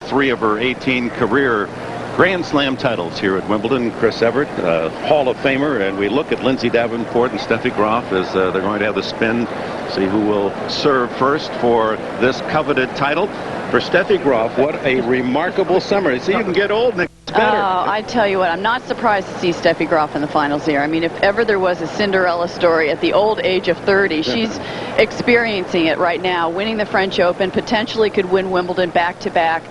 3 of her 18 career Grand Slam titles here at Wimbledon. Chris Evert, Hall of Famer, and we look at Lindsay Davenport and Steffi Graf as they're going to have the spin, see who will serve first for this coveted title. For Steffi Graf, what a remarkable summer. See, you can get old and it gets better. Oh, I tell you what, I'm not surprised to see Steffi Graf in the finals here. I mean, if ever there was a Cinderella story at the old age of 30, she's experiencing it right now, winning the French Open, potentially could win Wimbledon back-to-back.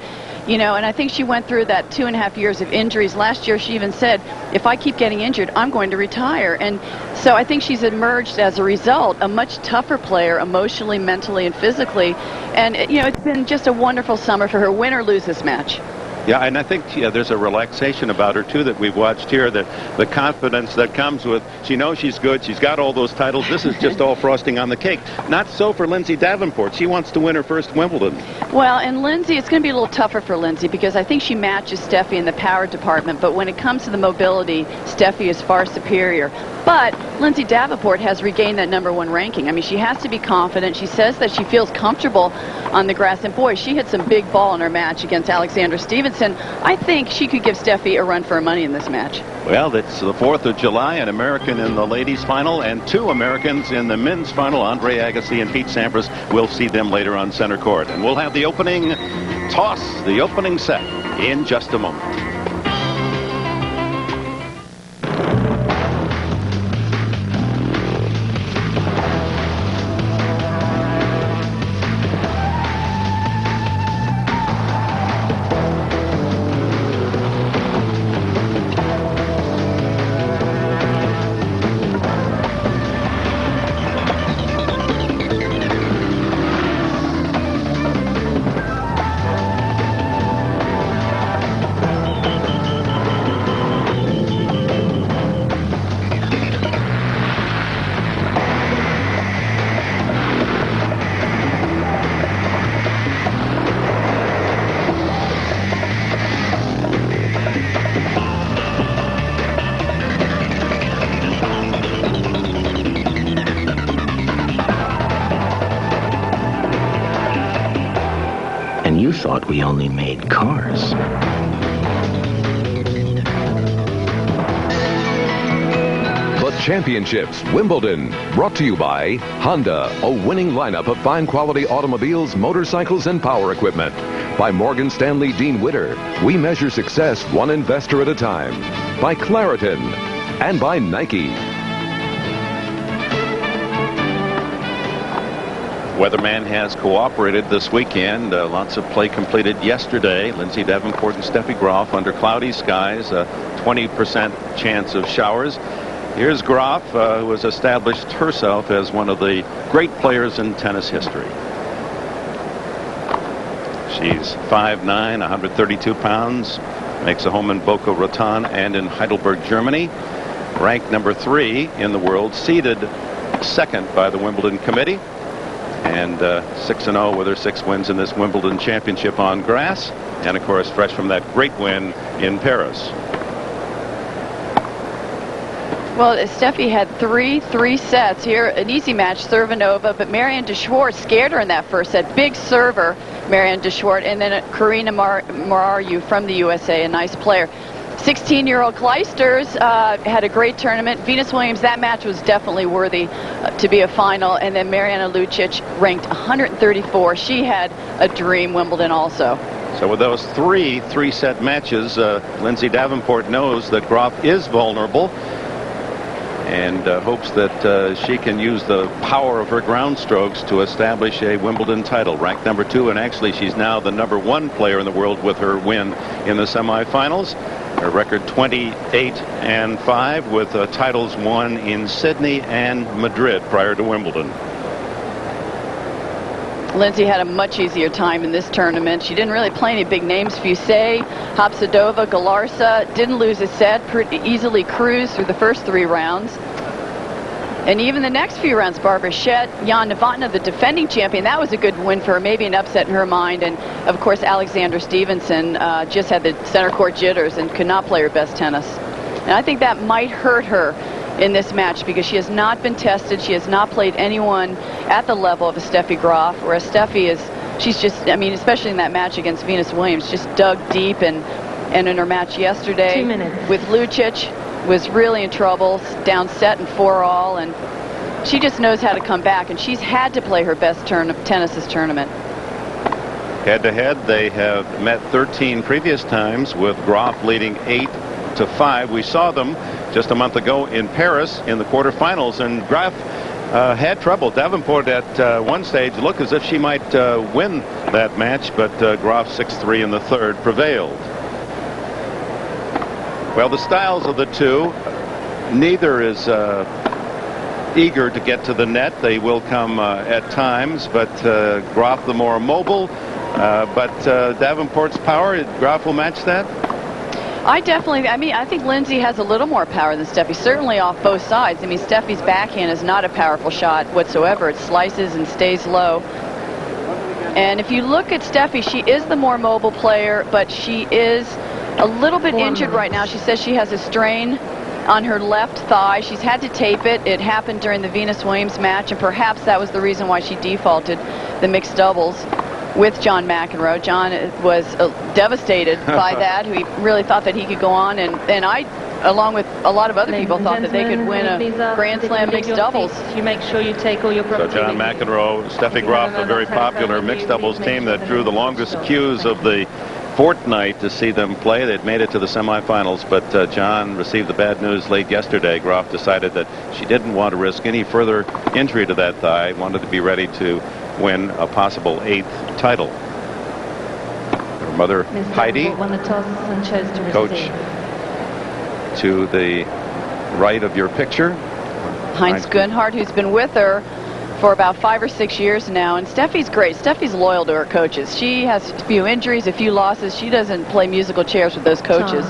You know, and I think she went through that 2.5 years of injuries. Last year, she even said, if I keep getting injured, I'm going to retire. And so I think she's emerged as a result, a much tougher player emotionally, mentally, and physically. And, you know, it's been just a wonderful summer for her. Win or lose this match. Yeah, and I think there's a relaxation about her, too, that we've watched here, that the confidence that comes with, she knows she's good, she's got all those titles, this is just all frosting on the cake. Not so for Lindsay Davenport. She wants to win her first Wimbledon. Well, and Lindsay, it's going to be a little tougher for Lindsay because I think she matches Steffi in the power department, but when it comes to the mobility, Steffi is far superior. But Lindsay Davenport has regained that #1 ranking. I mean, she has to be confident. She says that she feels comfortable on the grass, and boy, she hit some big ball in her match against Alexandra Stevenson. I think she could give Steffi a run for her money in this match. Well, it's the 4th of July, an American in the ladies' final, and 2 Americans in the men's final. Andre Agassi and Pete Sampras. We'll see them later on center court. And we'll have the opening toss, the opening set, in just a moment. You thought we only made cars. The Championships, Wimbledon, brought to you by Honda, a winning lineup of fine quality automobiles, motorcycles, and power equipment. By Morgan Stanley Dean Witter, we measure success one investor at a time. By Claritin, and by Nike. Weatherman has cooperated this weekend. Lots of play completed yesterday. Lindsay Davenport and Steffi Graf under cloudy skies. 20% chance of showers. Here's Graf, who has established herself as one of the great players in tennis history. She's 5'9", 132 pounds. Makes a home in Boca Raton and in Heidelberg, Germany. Ranked #3 in the world. Seeded 2nd by the Wimbledon committee. And 6-0 with her 6 wins in this Wimbledon championship on grass. And, of course, fresh from that great win in Paris. Well, Steffi had three sets here. An easy match, Servanova, but Marianne de Schwartz scared her in that first set. Big server, Marianne de Schwartz, and then Karina Mararu from the USA, a nice player. 16-year-old Clijsters had a great tournament. Venus Williams, that match was definitely worthy to be a final. And then Mariana Lucic ranked 134. She had a dream Wimbledon also. So with those three-set matches, Lindsay Davenport knows that Graf is vulnerable and hopes that she can use the power of her ground strokes to establish a Wimbledon title. Ranked #2, and actually she's now the #1 player in the world with her win in the semifinals. Her record 28-5 with titles won in Sydney and Madrid prior to Wimbledon. Lindsay had a much easier time in this tournament. She didn't really play any big names. Fusay, Hapsadova, Galarsa, didn't lose a set, pretty easily cruised through the first 3 rounds. And even the next few rounds, Barbara Shett, Jan Novotná, the defending champion, that was a good win for her, maybe an upset in her mind. And, of course, Alexandra Stevenson just had the center court jitters and could not play her best tennis. And I think that might hurt her in this match because she has not been tested. She has not played anyone at the level of a Steffi Graf, whereas Steffi is she's just, I mean, especially in that match against Venus Williams, just dug deep, and in her match yesterday 2 minutes. with Lucic was really in trouble, down set and 4-all, and she just knows how to come back, and she's had to play her best tennis this tournament. Head-to-head, they have met 13 previous times, with Graf leading 8-5. We saw them just a month ago in Paris in the quarterfinals, and Graf had trouble. Davenport at one stage looked as if she might win that match, but Graf 6-3 in the third prevailed. Well, the styles of the two, neither is eager to get to the net. They will come at times, but Graf the more mobile, but Davenport's power, Graf will match that? I think Lindsay has a little more power than Steffi, certainly off both sides. I mean, Steffi's backhand is not a powerful shot whatsoever. It slices and stays low. And if you look at Steffi, she is the more mobile player, but she is a little bit injured right now. She says she has a strain on her left thigh. She's had to tape it. It happened during the Venus Williams match, and perhaps that was the reason why she defaulted the mixed doubles with John McEnroe. John was devastated by that. He really thought that he could go on, and I, along with a lot of other people, thought that they could win a Grand Slam mixed doubles. You make sure you take all your So John McEnroe, Steffi Graf, a very popular mixed doubles team that drew the longest queues of the fortnight to see them play. They'd made it to the semifinals, but John received the bad news late yesterday. Graf decided that she didn't want to risk any further injury to that thigh, wanted to be ready to win a possible 8th title. Her mother, Heidi, won the toss and chose to coach to the right of your picture. Heinz Gunhart, who's been with her for about 5 or 6 years now, and Steffi's great. Steffi's loyal to her coaches. She has a few injuries, a few losses. She doesn't play musical chairs with those coaches.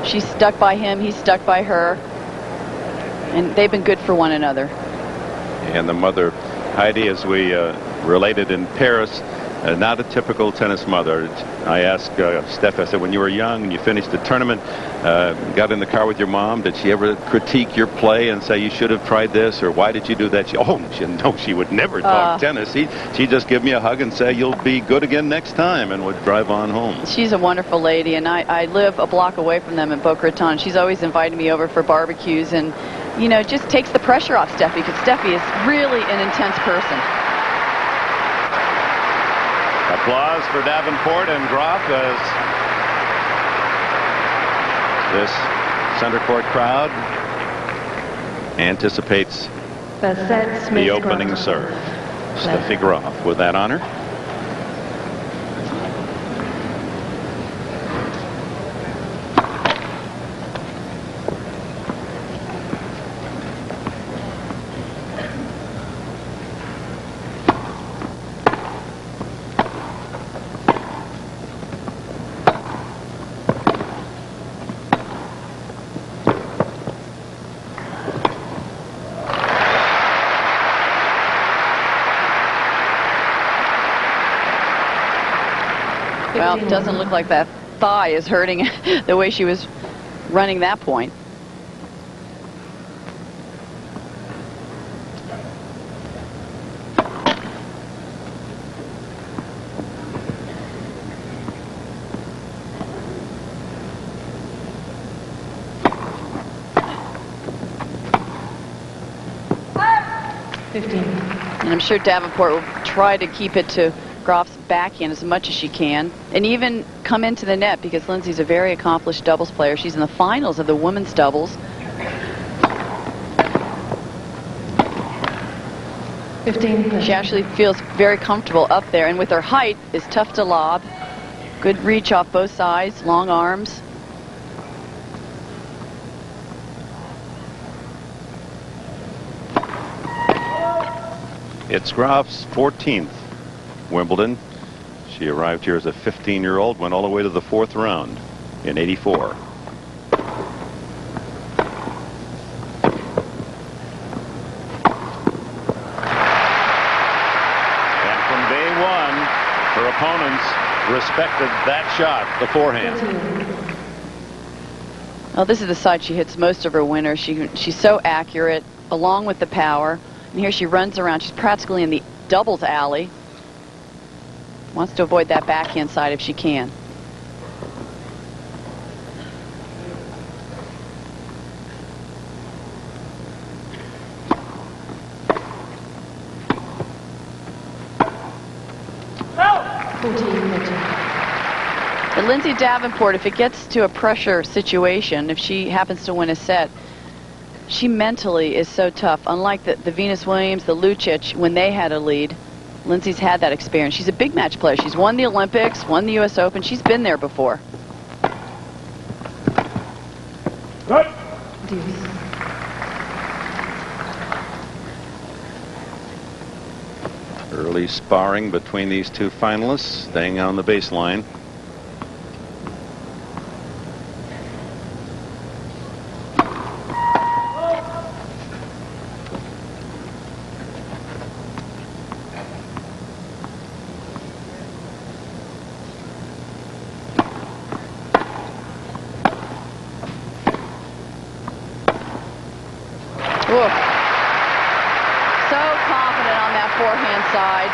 She's stuck by him, he's stuck by her, and they've been good for one another. And the mother, Heidi, as we related in Paris, not a typical tennis mother. I asked Steph, I said, when you were young and you finished the tournament, got in the car with your mom, did she ever critique your play and say you should have tried this, or why did you do that? She would never talk tennis. She'd just give me a hug and say, you'll be good again next time, and would drive on home. She's a wonderful lady, and I live a block away from them in Boca Raton. She's always invited me over for barbecues, and you know, just takes the pressure off Steffi, because Steffi is really an intense person. Applause for Davenport and Graf as this center court crowd anticipates the opening serve. Steffi Graf with that honor. Well, it doesn't look like that thigh is hurting the way she was running that point. And I'm sure Davenport will try to keep it to Graf's backhand as much as she can, and even come into the net, because Lindsay's a very accomplished doubles player. She's in the finals of the women's doubles. 15. She actually feels very comfortable up there, and with her height is tough to lob. Good reach off both sides, long arms. It's Graf's 14th Wimbledon. She arrived here as a 15-year-old, went all the way to the 4th round in '84. And from day one, her opponents respected that shot, the forehand. Well, this is the side she hits most of her winners. She's so accurate, along with the power. And here she runs around. She's practically in the doubles alley. Wants to avoid that backhand side if she can. But Lindsay Davenport, if it gets to a pressure situation, if she happens to win a set, she mentally is so tough. Unlike the Venus Williams, the Lucic, when they had a lead, Lindsay's had that experience. She's a big match player. She's won the Olympics, won the U.S. Open. She's been there before. Early sparring between these two finalists, staying on the baseline.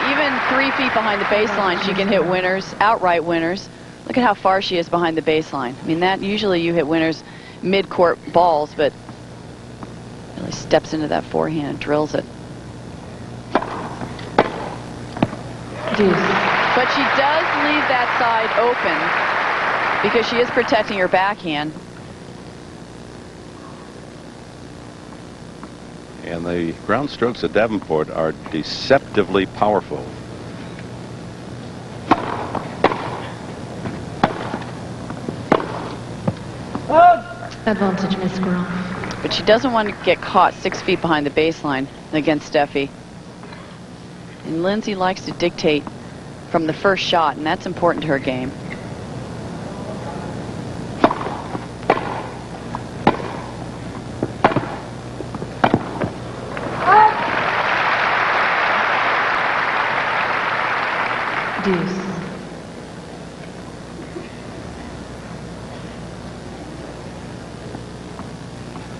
Even 3 feet behind the baseline, she can hit winners, outright winners. Look at how far she is behind the baseline. I mean, that usually you hit winners mid-court balls, but really steps into that forehand and drills it. But she does leave that side open because she is protecting her backhand. And the ground strokes at Davenport are deceptively powerful. Advantage, Miss Graf. But she doesn't want to get caught 6 feet behind the baseline against Steffi. And Lindsay likes to dictate from the first shot, and that's important to her game.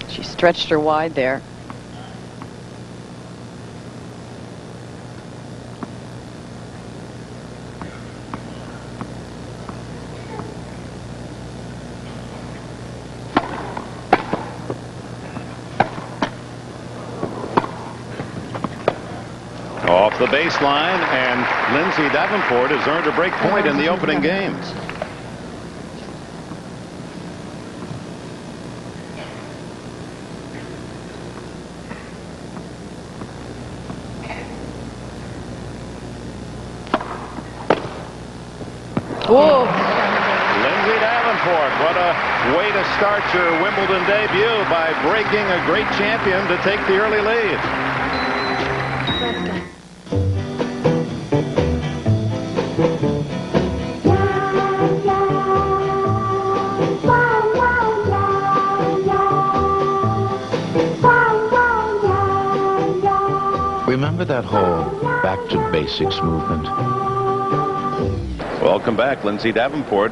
She stretched her wide there. Off the baseline, and Lindsay Davenport has earned a break point in the opening games. Whoa. Lindsay Davenport, what a way to start your Wimbledon debut by breaking a great champion to take the early lead. Remember that whole back to basics movement? Welcome back, Lindsay Davenport,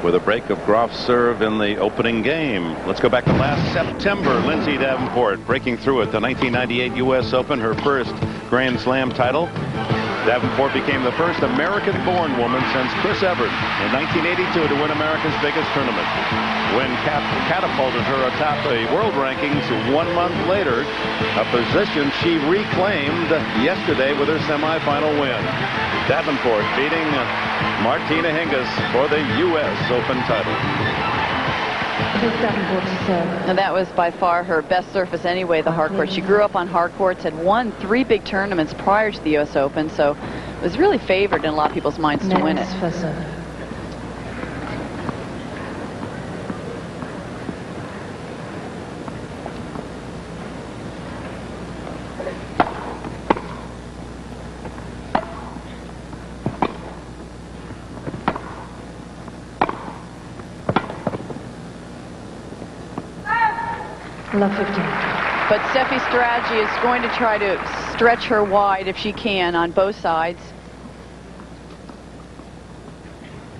with a break of Graf's serve in the opening game. Let's go back to last September. Lindsay Davenport breaking through at the 1998 U.S. Open, her first Grand Slam title. Davenport became the first American-born woman since Chris Evert in 1982 to win America's biggest tournament. When catapulted her atop the world rankings 1 month later, a position she reclaimed yesterday with her semifinal win. Davenport beating Martina Hingis for the U.S. Open title. And that was by far her best surface anyway, the hard court. She grew up on hard courts, had won 3 big tournaments prior to the U.S. Open, so was really favored in a lot of people's minds to win it. Love 15. But Steffi's strategy is going to try to stretch her wide if she can on both sides.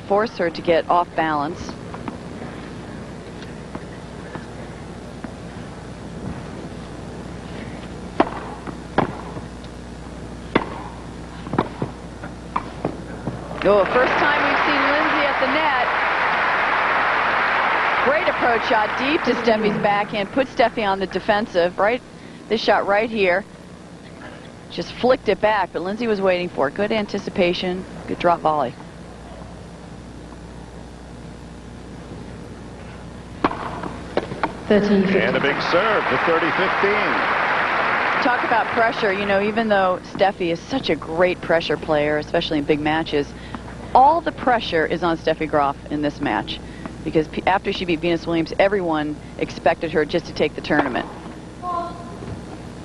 Force her to get off balance. Oh, first time we've seen Lindsay at the net. Great approach shot deep to Steffi's backhand. Put Steffi on the defensive. Right, this shot right here. Just flicked it back, but Lindsay was waiting for it. Good anticipation. Good drop volley. And a big serve to 30-15. Talk about pressure. You know, even though Steffi is such a great pressure player, especially in big matches, all the pressure is on Steffi Graf in this match. Because after she beat Venus Williams, everyone expected her just to take the tournament.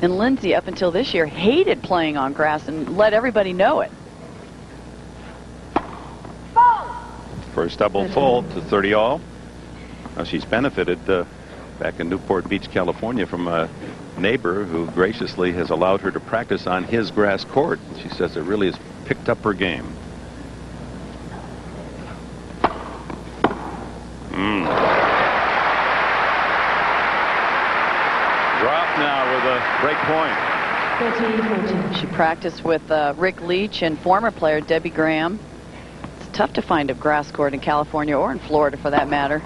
And Lindsay, up until this year, hated playing on grass and let everybody know it. First double full to 30 all. Now she's benefited back in Newport Beach, California, from a neighbor who graciously has allowed her to practice on his grass court. She says it really has picked up her game. Graf now with a break point. She practiced with Rick Leach and former player Debbie Graham. It's tough to find a grass court in California or in Florida for that matter.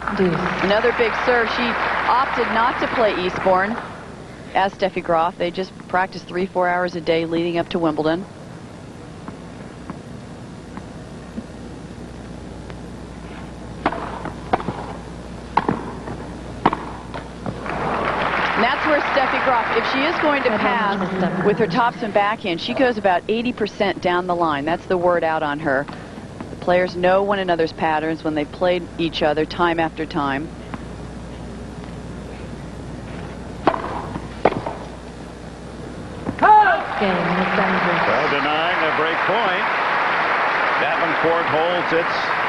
Another big serve. She opted not to play Eastbourne as Steffi Graf. They just practiced 3-4 hours a day leading up to Wimbledon. And that's where Steffi Graf, if she is going to pass with her topspin backhand, she goes about 80% down the line. That's the word out on her. The players know one another's patterns when they've played each other time after time. Well, denying a break point. Davenport holds it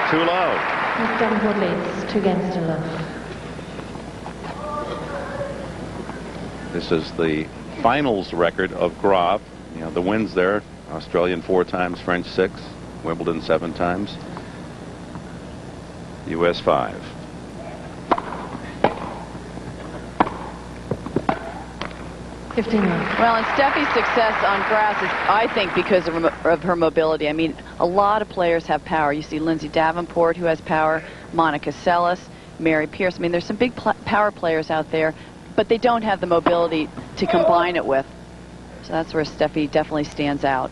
too low. Miss Davenport leads 2 games to love. This is the finals record of Graf. You know, the wins there, Australian 4 times, French 6, Wimbledon 7 times, US 5. Well, and Steffi's success on grass is, I think, because of her mobility. I mean, a lot of players have power. You see Lindsay Davenport, who has power, Monica Seles, Mary Pierce. I mean, there's some big power players out there, but they don't have the mobility to combine it with. So that's where Steffi definitely stands out.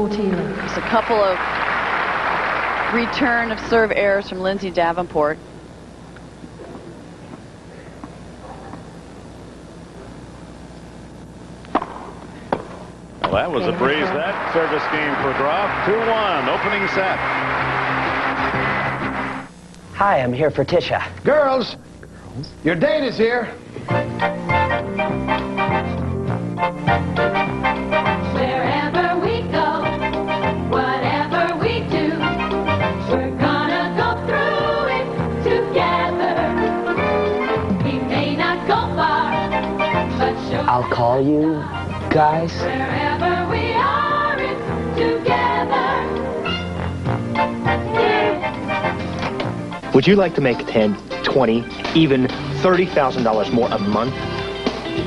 Just a couple of return of serve errors from Lindsay Davenport. Well, that was a breeze, that service game for Graf. 2-1, opening set. Hi, I'm here for Tisha. Girls, your date is here. Wherever we go, whatever we do, we're gonna go through it together. We may not go far, but sure. I'll call you guys. Wherever we are, it's together. Yeah. Would you like to make 10, 20, even $30,000 more a month?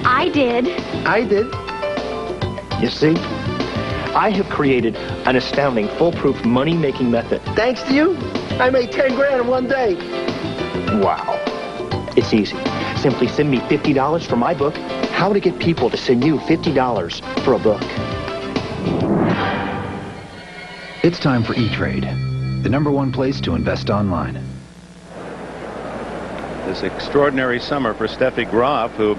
I did. I did. You see, I have created an astounding, foolproof money-making method. Thanks to you, I made 10 grand in one day. Wow. It's easy. Simply send me $50 for my book, How to Get People to Send You $50 for a book. It's time for E-Trade, the #1 place to invest online. This extraordinary summer for Steffi Graf, who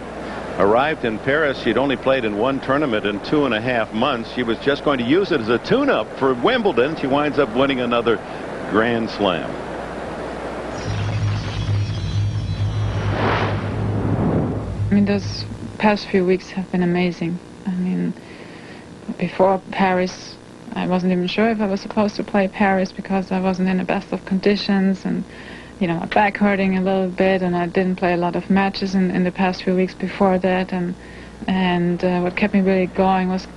arrived in Paris. She'd only played in 1 tournament in 2.5 months. She was just going to use it as a tune-up for Wimbledon. She winds up winning another Grand Slam. I mean, those past few weeks have been amazing. I mean, before Paris, I wasn't even sure if I was supposed to play Paris because I wasn't in the best of conditions, and my back hurting a little bit, and I didn't play a lot of matches in the past few weeks before that, and what kept me really going was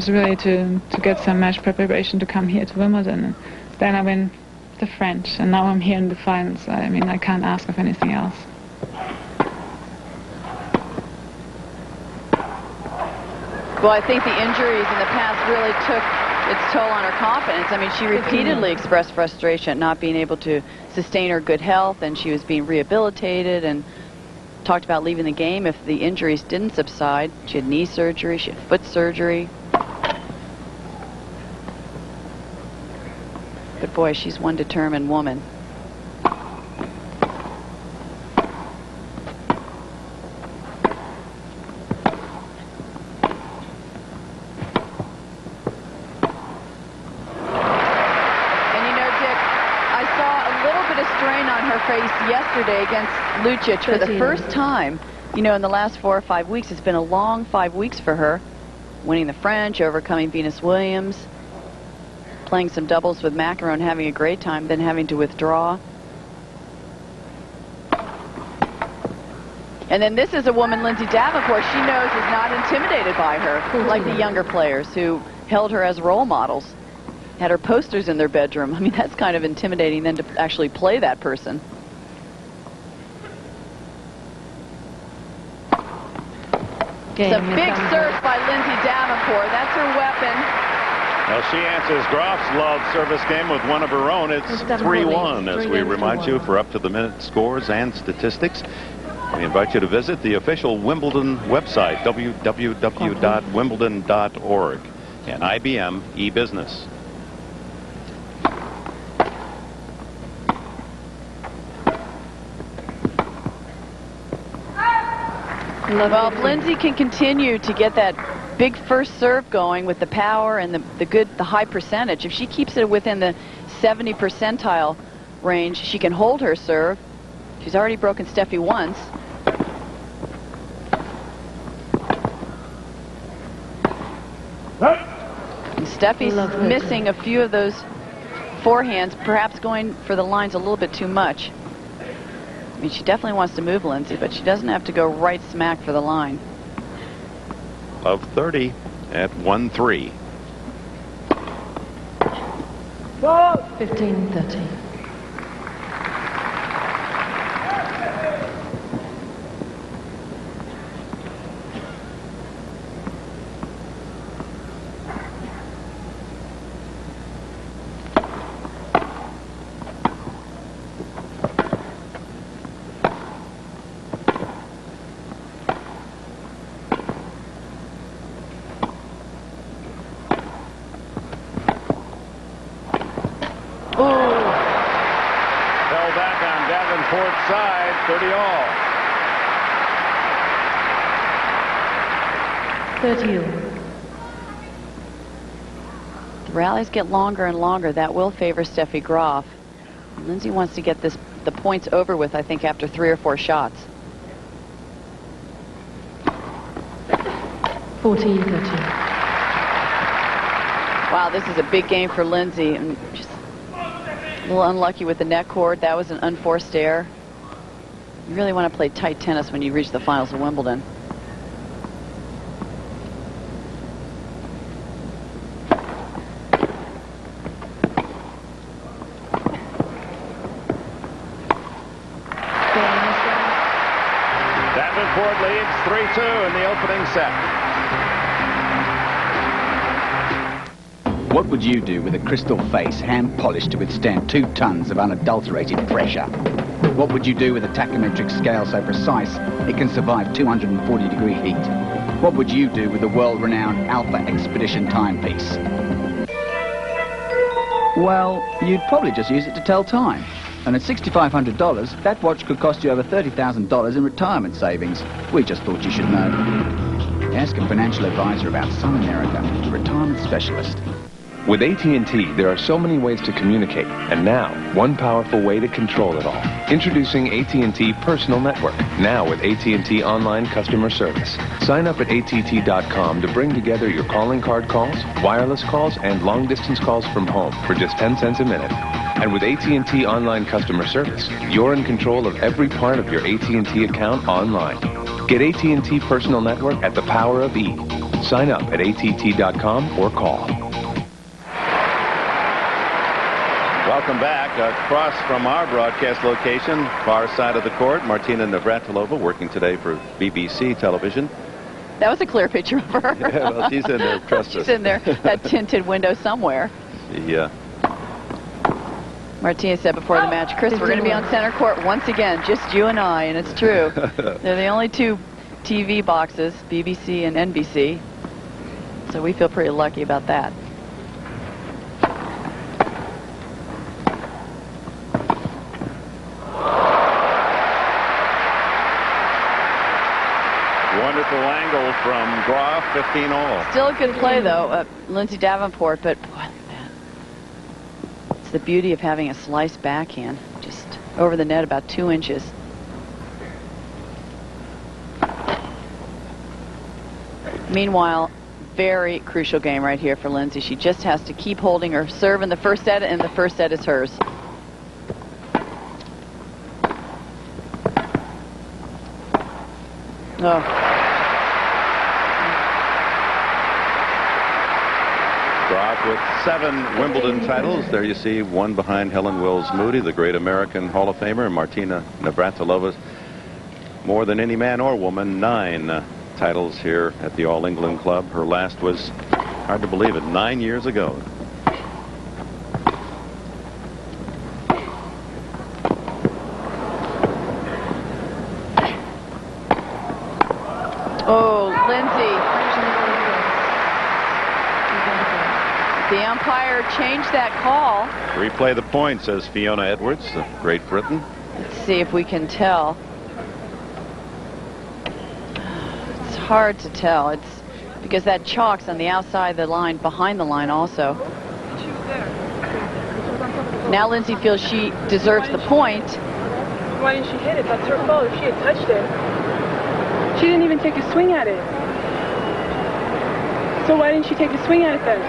really to get some match preparation to come here to Wimbledon, and then I win the French, and now I'm here in the finals. I mean, I can't ask of anything else. Well, I think the injuries in the past really took its toll on her confidence. I mean, she repeatedly expressed frustration at not being able to sustain her good health, and she was being rehabilitated and talked about leaving the game if the injuries didn't subside. She had knee surgery, she had foot surgery. But boy, she's one determined woman. Yesterday against Lucic for the first time, in the last 4 or 5 weeks. It's been a long 5 weeks for her, winning the French, overcoming Venus Williams, playing some doubles with Macaron, having a great time, then having to withdraw. And then this is a woman, Lindsay Davenport, she knows is not intimidated by her, like the younger players who held her as role models, had her posters in their bedroom. I mean, that's kind of intimidating then to actually play that person. It's a big serve by Lindsay Davenport. That's her weapon. Well, she answers Graf's love service game with one of her own. It's 3-1 as we remind you for up-to-the-minute scores and statistics. We invite you to visit the official Wimbledon website, www.wimbledon.org, and IBM eBusiness. Well, if Lindsay can continue to get that big first serve going with the power and the high percentage, if she keeps it within the 70 percentile range, she can hold her serve. She's already broken Steffi once. And Steffi's missing a few of those forehands, perhaps going for the lines a little bit too much. I mean, she definitely wants to move Lindsay, but she doesn't have to go right smack for the line. Of 30 at 1-3. 15-30. Side, 30 all. 30 all. The rallies get longer and longer. That will favor Steffi Graf. Lindsay wants to get the points over with, I think, after 3 or 4 shots. 40-30. Wow, this is a big game for Lindsay. And just a little unlucky with the net cord. That was an unforced error. You really want to play tight tennis when you reach the finals of Wimbledon. Davenport leads 3-2 in the opening set. What would you do with a crystal face hand polished to withstand 2 tons of unadulterated pressure? What would you do with a tachymetric scale so precise it can survive 240-degree heat? What would you do with the world-renowned Alpha Expedition timepiece? Well, you'd probably just use it to tell time. And at $6,500, that watch could cost you over $30,000 in retirement savings. We just thought you should know. Ask a financial advisor about Sun America, a retirement specialist. With AT&T, there are so many ways to communicate, and now, one powerful way to control it all. Introducing AT&T Personal Network, now with AT&T Online Customer Service. Sign up at att.com to bring together your calling card calls, wireless calls, and long-distance calls from home for just 10 cents a minute. And with AT&T online customer service, you're in control of every part of your AT&T account online. Get AT&T Personal Network at the power of E. Sign up at att.com or call. Welcome back. Across from our broadcast location, far side of the court, Martina Navratilova, working today for BBC television. That was a clear picture of her. Yeah, well, she's in there. Trust us. She's in there, that tinted window somewhere. Yeah. Martina said before the match, Chris, we're going to be on center court once again, just you and I, and it's true. They're the only two TV boxes, BBC and NBC, so we feel pretty lucky about that. Wonderful angle from Graf, 15 all. Still a good play, though, Lindsay Davenport, but boy, it's the beauty of having a slice backhand, just over the net about 2 inches. Meanwhile, very crucial game right here for Lindsay. She just has to keep holding her serve in the first set, and the first set is hers. Oh. Graf with 7 Wimbledon titles. There you see one behind Helen Wills Moody, the great American Hall of Famer, and Martina Navratilova, more than any man or woman, 9 titles here at the All England Club. Her last was, hard to believe it, 9 years ago. Oh, Lindsay. The umpire changed that call. Replay the point, says Fiona Edwards of Great Britain. Let's see if we can tell. It's hard to tell. It's because that chalk's on the outside of the line, behind the line also. Now Lindsay feels she deserves the point. Why didn't she hit it? That's her fault if she had touched it. She didn't even take a swing at it. So why didn't she take a swing at it then?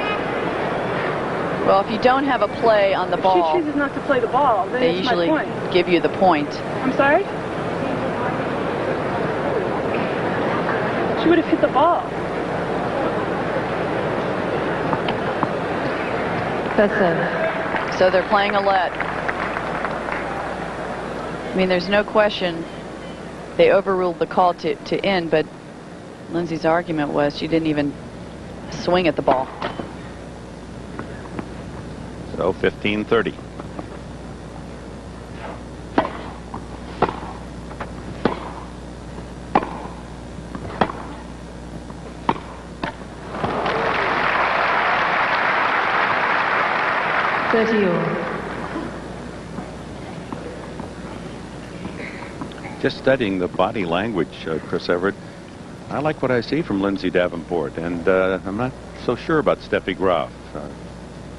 Well, if you don't have a play on the ball, if she chooses not to play the ball, then they it's usually my point. give you the point. I'm sorry? She would have hit the ball. That's it. So they're playing a let. I mean, there's no question they overruled the call to end, but Lindsay's argument was she didn't even swing at the ball. So 15-30. Just studying the body language, Chris Everett, I like what I see from Lindsay Davenport, and I'm not so sure about Steffi Graf.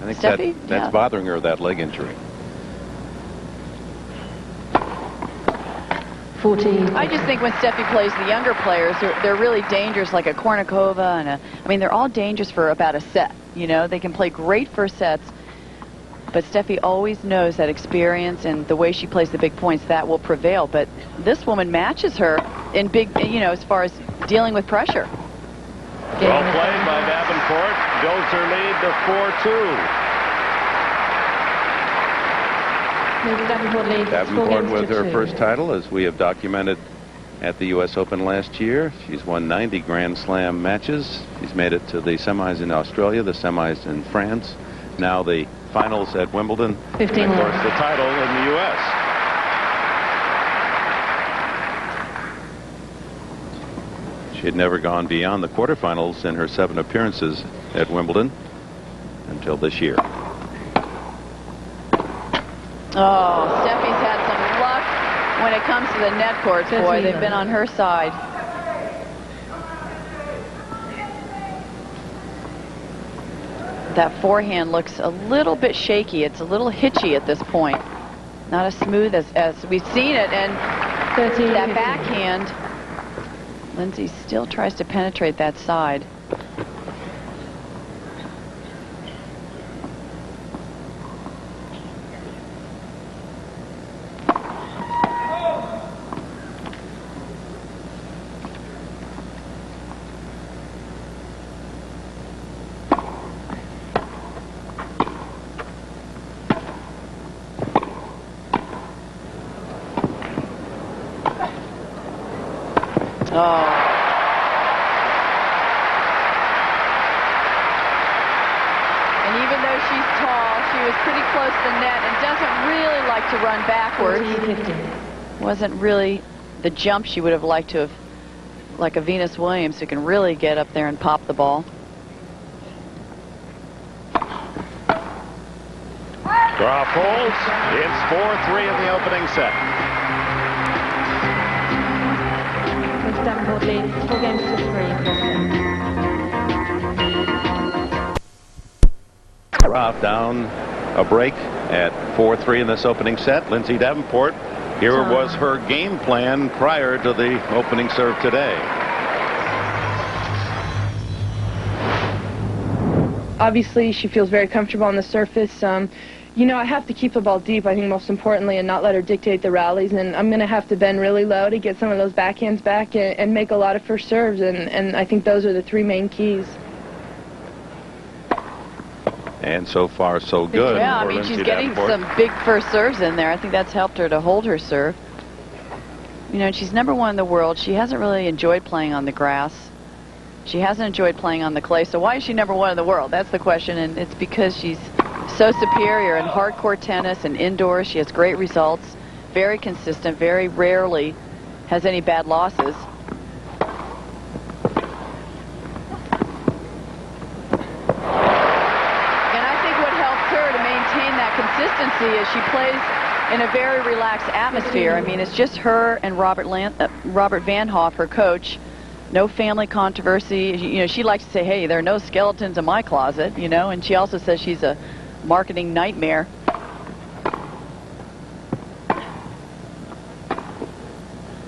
I think that's bothering her, that leg injury. 14. I just think when Steffi plays the younger players, they're really dangerous, like a Kornikova, and I mean, they're all dangerous for about a set. You know, they can play great first sets, but Steffi always knows that experience and the way she plays the big points, that will prevail. But this woman matches her in big, you know, as far as dealing with pressure. Well played by Davenport. Builds her lead to 4-2. Davenport with her first title, as we have documented at the U.S. Open last year. She's won 90 Grand Slam matches. She's made it to the semis in Australia, the semis in France, now the finals at Wimbledon, 15 and of course the title in the U.S. She had never gone beyond the quarterfinals in her 7 appearances at Wimbledon until this year. Oh, Steffi's had some luck when it comes to the net courts, boy. They've been on her side. That forehand looks a little bit shaky. It's a little hitchy at this point. Not as smooth as we've seen it. And that backhand, Lindsay still tries to penetrate that side. Oh. And even though she's tall, she was pretty close to the net and doesn't really like to run backwards. Wasn't really the jump she would have liked to have, like a Venus Williams who can really get up there and pop the ball. Graf holds. It's 4-3 in the opening set. Lindsay Davenport leads 4 games to 3. Graf down a break at 4-3 in this opening set. Lindsay Davenport, here was her game plan prior to the opening serve today. Obviously, she feels very comfortable on the surface. You know, I have to keep the ball deep, I think, most importantly, and not let her dictate the rallies. And I'm going to have to bend really low to get some of those backhands back and make a lot of first serves. And I think those are the 3 main keys. And so far, so good. Yeah, I for mean, Lindsay she's getting Davenport. some big first serves in there. I think that's helped her to hold her serve. You know, she's #1 in the world. She hasn't really enjoyed playing on the grass. She hasn't enjoyed playing on the clay. So why is she #1 in the world? That's the question. And it's because she's so superior in hardcore tennis and indoors. She has great results, very consistent, very rarely has any bad losses. And I think what helps her to maintain that consistency is she plays in a very relaxed atmosphere. I mean, it's just her and Robert Van Hoff, her coach. No family controversy. You know, she likes to say, hey, there are no skeletons in my closet, you know, and she also says she's a marketing nightmare.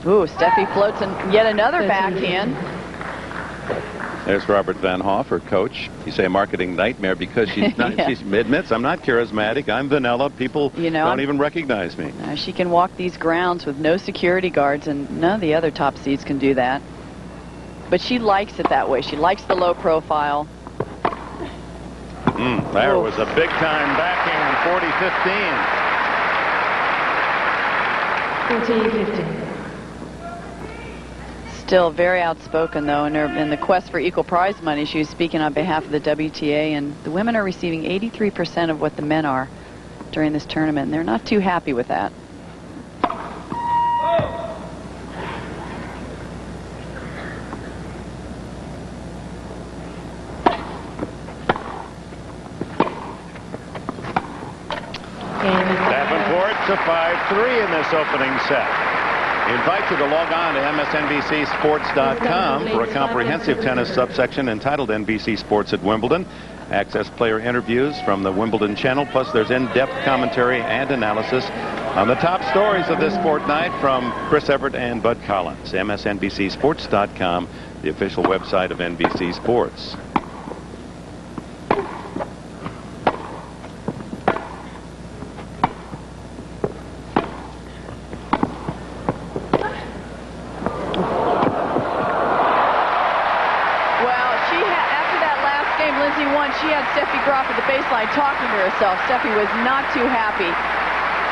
Ooh, Steffi floats in yet another backhand. There's Robert Van Hoff, her coach. You say marketing nightmare because she's not, Yeah. she admits, I'm not charismatic, I'm vanilla, people don't even recognize me. She can walk these grounds with no security guards, and none of the other top seeds can do that. But she likes it that way. She likes the low profile. There was a big-time backhand, 40-15. Still very outspoken, though, in the quest for equal prize money. She was speaking on behalf of the WTA, and the women are receiving 83% of what the men are during this tournament, and they're not too happy with that. Davenport to 5-3 in this opening set. I invite you to log on to MSNBCSports.com for a comprehensive tennis subsection entitled NBC Sports at Wimbledon. Access player interviews from the Wimbledon channel, plus there's in-depth commentary and analysis on the top stories of this fortnight from Chris Everett and Bud Collins. MSNBCSports.com, the official website of NBC Sports. She had Steffi Graf at the baseline talking to herself. Steffi was not too happy.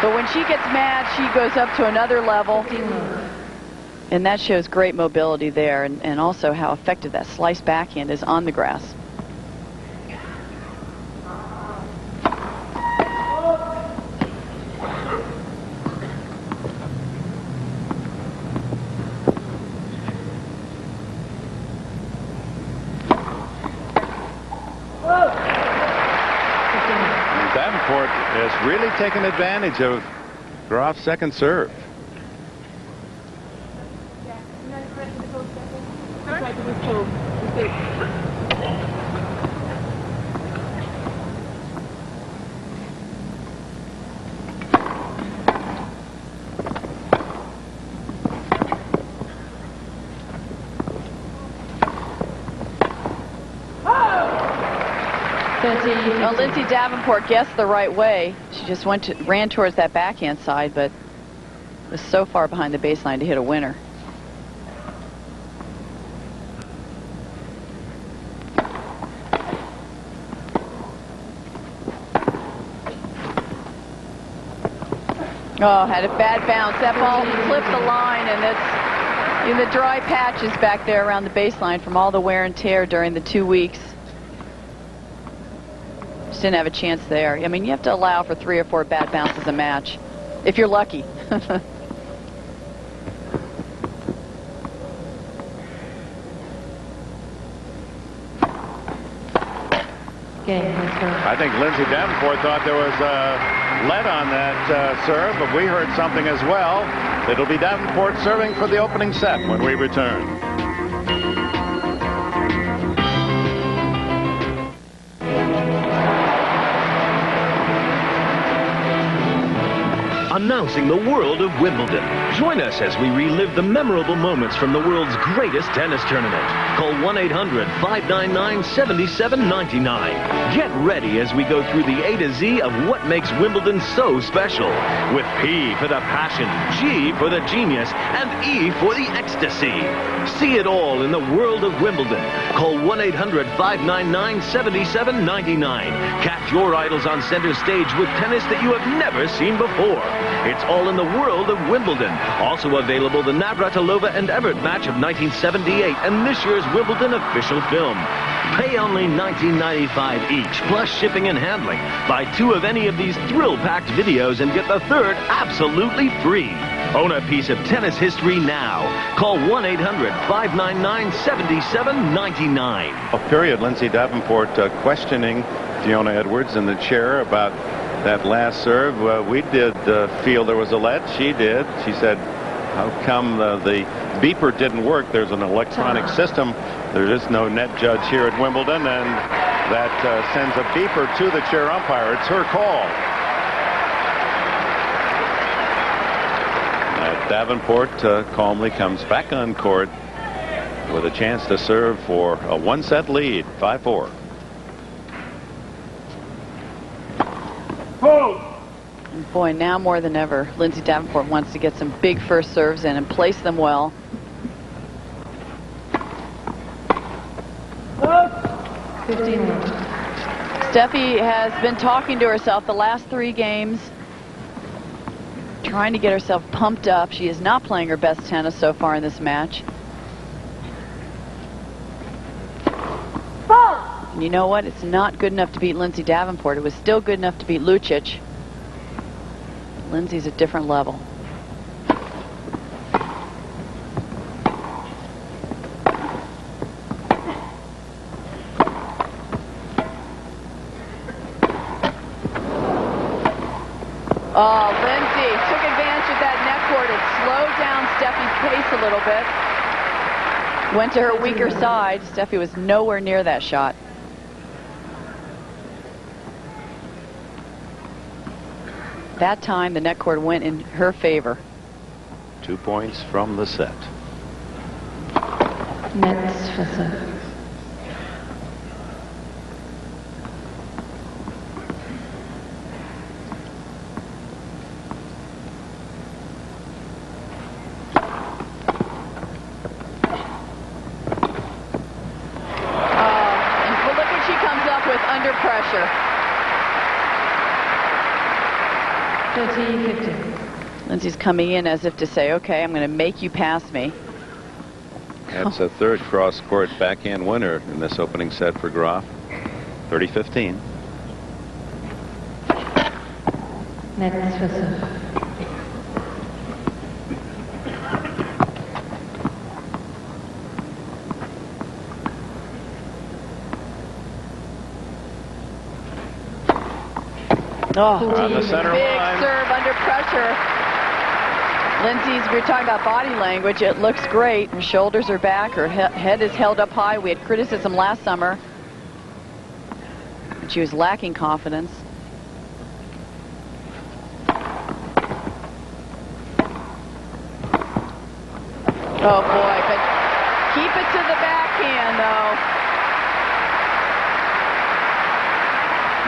But when she gets mad, she goes up to another level. And that shows great mobility there, and also how effective that slice backhand is on the grass. Davenport has really taken advantage of Graf's second serve. Well, Lindsay Davenport guessed the right way. She just ran towards that backhand side, but was so far behind the baseline to hit a winner. Oh, had a bad bounce. That ball clipped the line, and In the dry patches back there around the baseline from all the wear and tear during the 2 weeks. Just didn't have a chance there. I mean, you have to allow for 3 or 4 bad bounces a match, if you're lucky. I think Lindsay Davenport thought there was a lead on that serve, but we heard something as well. It'll be Davenport serving for the opening set when we return. Announcing the world of Wimbledon. Join us as we relive the memorable moments from the world's greatest tennis tournament. Call 1-800-599-7799. Get ready as we go through the A to Z of what makes Wimbledon so special. With P for the passion, G for the genius, and E for the ecstasy. See it all in the world of Wimbledon. Call 1-800-599-7799. Catch your idols on center stage with tennis that you have never seen before. It's all in the world of Wimbledon. Also available the Navratilova and Everett match of 1978 and this year's Wimbledon official film. Pay only $19.95 each, plus shipping and handling. Buy 2 of any of these thrill-packed videos and get the 3rd absolutely free. Own a piece of tennis history now. Call 1-800-599-7799. A period, Lindsay Davenport questioning Fiona Edwards in the chair about that last serve. We did feel there was a lead. She did. She said, how come the beeper didn't work? There's an electronic system. There is no net judge here at Wimbledon, and that sends a beeper to the chair umpire. It's her call. Davenport calmly comes back on court with a chance to serve for a 1-set lead, 5-4. And boy, now more than ever, Lindsay Davenport wants to get some big first serves in and place them well. Steffi has been talking to herself the last 3 games, trying to get herself pumped up. She is not playing her best tennis so far in this match. And you know what? It's not good enough to beat Lindsay Davenport. It was still good enough to beat Lucic. Lindsay's a different level. Oh, Lindsay took advantage of that net cord. It slowed down Steffi's pace a little bit. Went to her weaker side. Steffi was nowhere near that shot. That time, the net cord went in her favor. 2 points from the set. Nets for serve. Under pressure. 30-50. Lindsay's coming in as if to say, okay, I'm going to make you pass me. That's a 3rd cross-court backhand winner in this opening set for Graf. 30-15. Nets for serve. Oh, on the center big line. Serve under pressure. Lindsay's, we were talking about body language. It looks great. Her shoulders are back. Her head is held up high. We had criticism last summer. But she was lacking confidence. Oh, boy. But keep it to the backhand, though.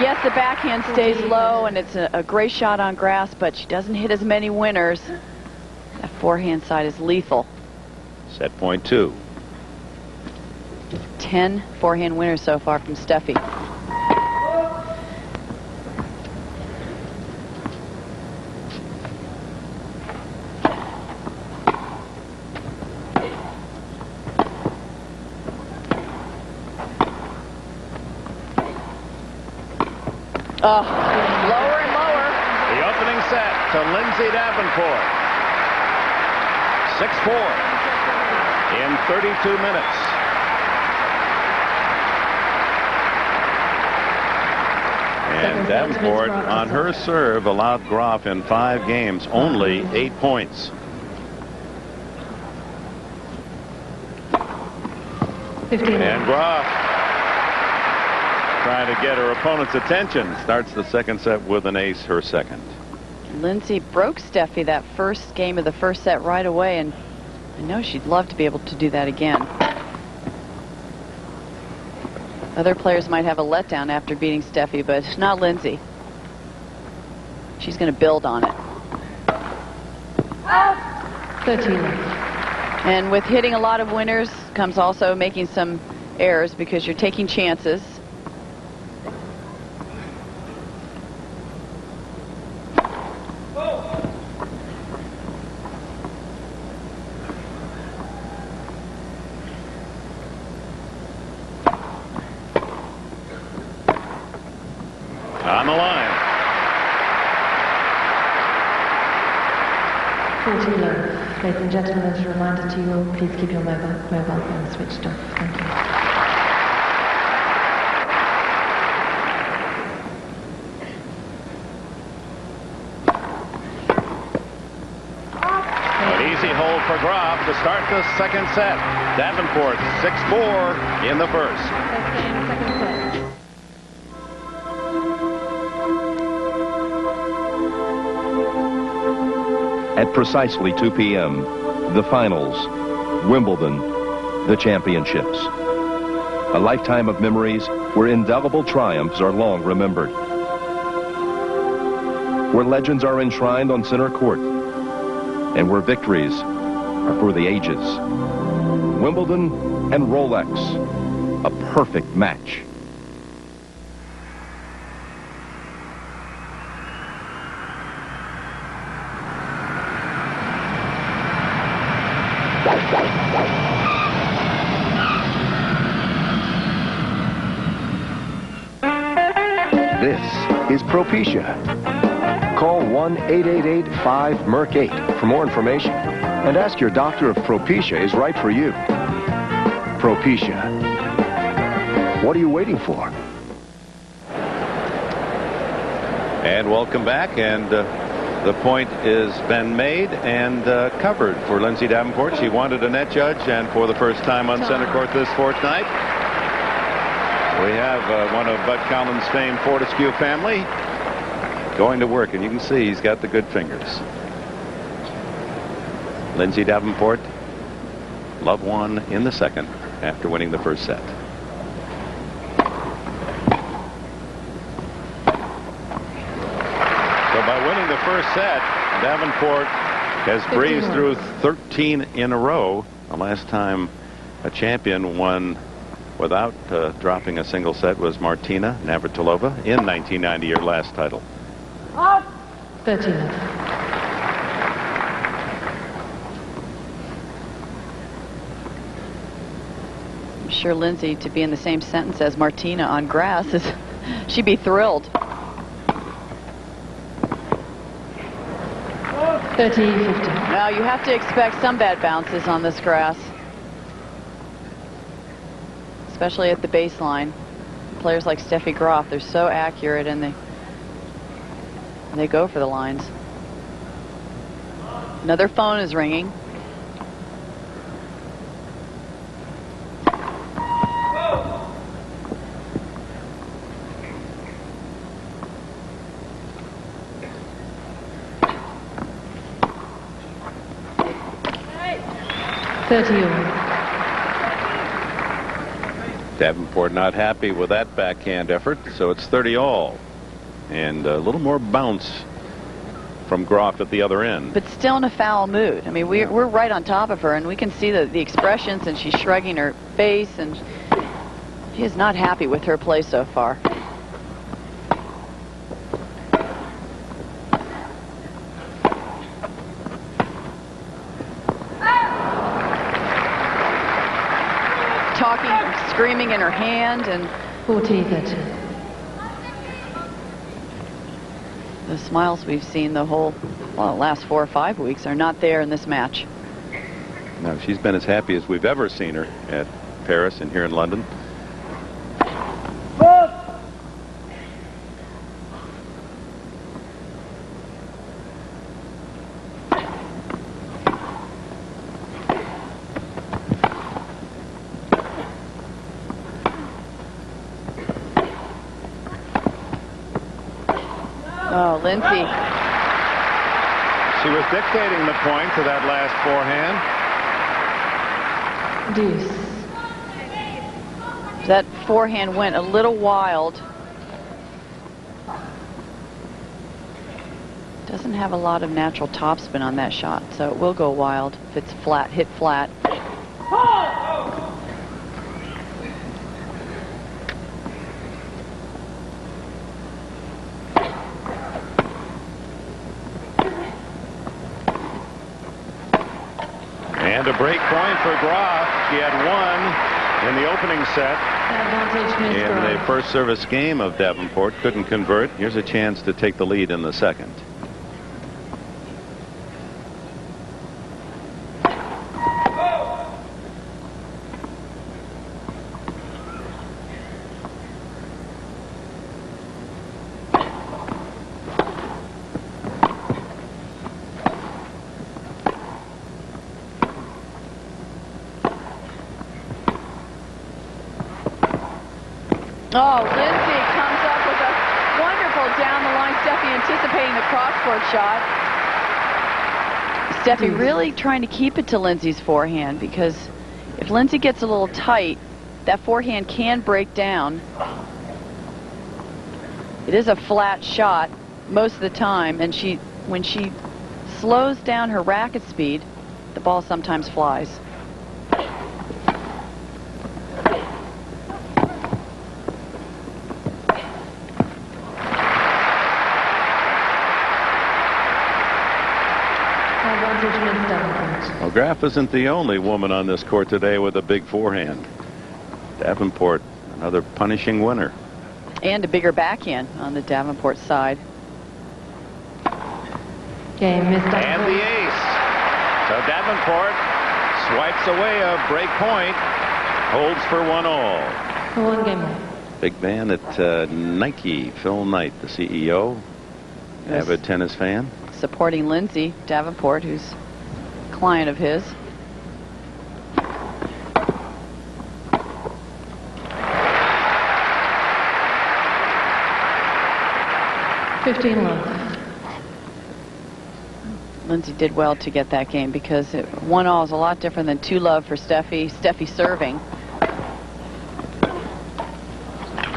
Yes, the backhand stays low, and it's a great shot on grass, but she doesn't hit as many winners. That forehand side is lethal. Set point 2. 10 forehand winners so far from Steffi. Oh, lower and lower. The opening set to Lindsay Davenport. 6-4 in 32 minutes. And Davenport on her serve allowed Graf in 5 games only 8 points. And Graf trying to get her opponent's attention. Starts the second set with an ace, her second. Lindsay broke Steffi that first game of the first set right away, and I know she'd love to be able to do that again. Other players might have a letdown after beating Steffi, but not Lindsay. She's going to build on it. 13. And with hitting a lot of winners comes also making some errors because you're taking chances. On the line. 40 low. Ladies and gentlemen, as a reminder to you all, please keep your mobile phone switched off. Thank you. An easy hold for Graf to start the second set. Davenport 6-4 in the first. At precisely 2 p.m., the finals, Wimbledon, the championships. A lifetime of memories where indelible triumphs are long remembered. Where legends are enshrined on center court. And where victories are for the ages. Wimbledon and Rolex, a perfect match. This is Propecia. Call 1-888-5-MERC-8 for more information and ask your doctor if Propecia is right for you. Propecia. What are you waiting for? And welcome back. And the point has been made and covered for Lindsay Davenport. She wanted a net judge, and for the first time on center court this fortnight, we have one of Bud Collins' famed Fortescue family going to work, and you can see he's got the good fingers. Lindsay Davenport, love won in the second after winning the first set. So by winning the first set, Davenport has breezed through 13 in a row. The last time a champion won without dropping a single set was Martina Navratilova in 1990, her last title. 13. I'm sure Lindsay, to be in the same sentence as Martina on grass, she'd be thrilled. 30-50. Now you have to expect some bad bounces on this grass, especially at the baseline. Players like Steffi Graf, they're so accurate, and they go for the lines. Another phone is ringing. Davenport not happy with that backhand effort, so it's 30-all. And a little more bounce from Graf at the other end. But still in a foul mood. I mean, we're right on top of her, and we can see the expressions, and she's shrugging her face, and she is not happy with her play so far. Talking, screaming in her hand, and 40-30. The smiles we've seen the whole last 4 or 5 weeks are not there in this match. No, she's been as happy as we've ever seen her at Paris and here in London. Oh, Lindsay. She was dictating the point to that last forehand. Deuce. That forehand went a little wild. Doesn't have a lot of natural topspin on that shot, so it will go wild if it's flat, hit flat. And a break point for Graf. She had one in the opening set. In the first service game of Davenport, couldn't convert. Here's a chance to take the lead in the second. Oh, Lindsay comes up with a wonderful down the line. Steffi anticipating the cross-court shot. Steffi really trying to keep it to Lindsay's forehand, because if Lindsay gets a little tight, that forehand can break down. It is a flat shot most of the time, and when she slows down her racket speed, the ball sometimes flies. Well, Graf isn't the only woman on this court today with a big forehand. Davenport, another punishing winner. And a bigger backhand on the Davenport side. Game is done. And the ace. So Davenport swipes away a break point, holds for 1-all. 1 game. Big man at Nike, Phil Knight, the CEO, avid tennis fan. Supporting Lindsay Davenport, who's a client of his. Lindsay did well to get that game, because 1-all is a lot different than 2-love for Steffi. Steffi serving.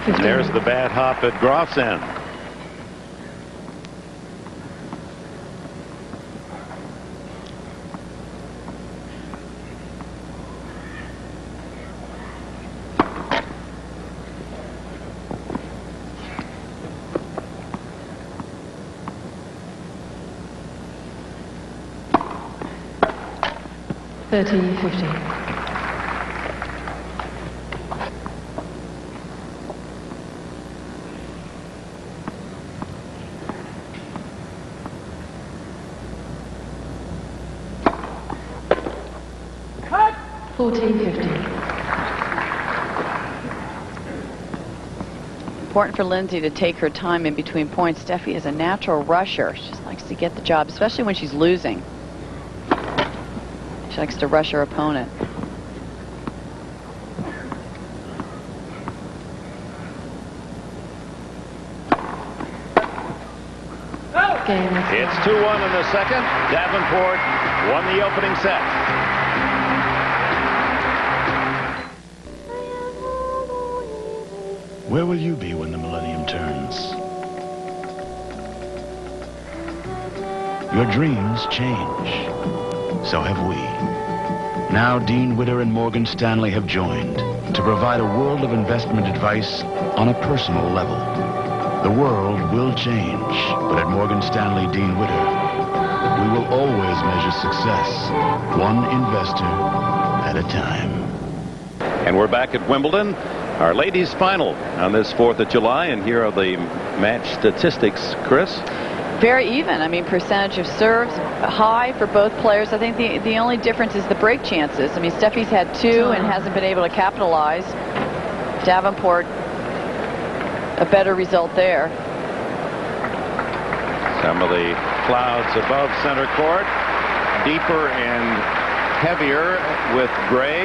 And there's the bad hop at Graf's end. Important for Lindsay to take her time in between points. Steffi is a natural rusher. She just likes to get the job, especially when she's losing. She likes to rush her opponent. It's 2-1 in the second. Davenport won the opening set. Where will you be when the millennium turns? Your dreams change. So have we. Now Dean Witter and Morgan Stanley have joined to provide a world of investment advice on a personal level. The world will change, but at Morgan Stanley Dean Witter, we will always measure success, one investor at a time. And we're back at Wimbledon, our ladies final on this 4th of July, and here are the match statistics, Chris. very even. I mean, percentage of serves high for both players. I think the only difference is the break chances. I mean, Steffi's had 2 and hasn't been able to capitalize. Davenport, a better result there. Some of the clouds above center court, deeper and heavier with gray.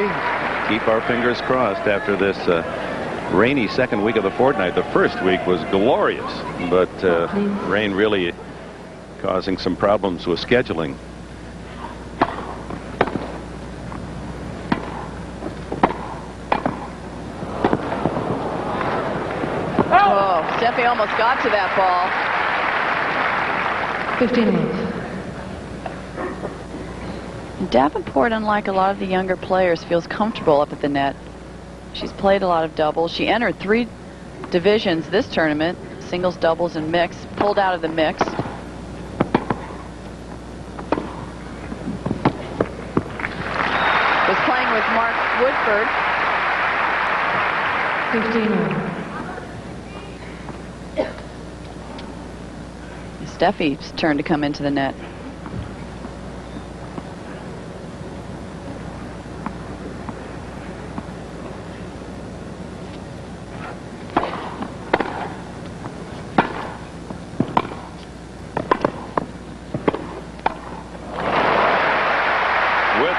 Keep our fingers crossed after this rainy second week of the fortnight. The first week was glorious, but rain really causing some problems with scheduling. Oh, Steffi almost got to that ball. 15 love. Davenport, unlike a lot of the younger players, feels comfortable up at the net. She's played a lot of doubles. She entered 3 divisions this tournament, singles, doubles, and mix. Pulled out of the mix. Was playing with Mark Woodford. 15 love. Steffi's turn to come into the net.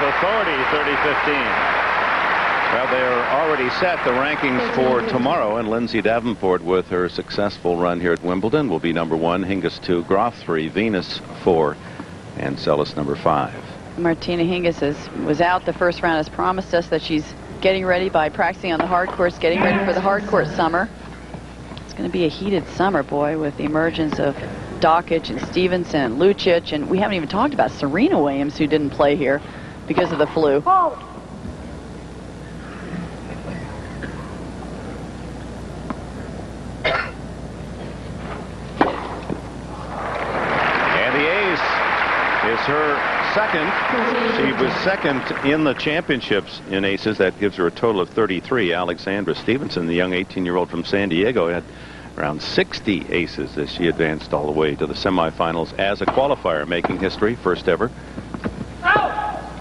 Authority, 30-15. Well, they're already set, the rankings for tomorrow, and Lindsay Davenport, with her successful run here at Wimbledon, will be number 1, Hingis 2, Graf 3, Venus 4, and Celis number 5. Martina Hingis was out the first round, has promised us that she's getting ready by practicing on the hard courts, getting ready for the hard court summer. It's going to be a heated summer, boy, with the emergence of Dockage and Stevenson and Lucic, and we haven't even talked about Serena Williams, who didn't play here because of the flu. And the ace is her second. She was second in the championships in aces. That gives her a total of 33. Alexandra Stevenson, the young 18-year-old from San Diego, had around 60 aces as she advanced all the way to the semifinals as a qualifier, making history, first ever.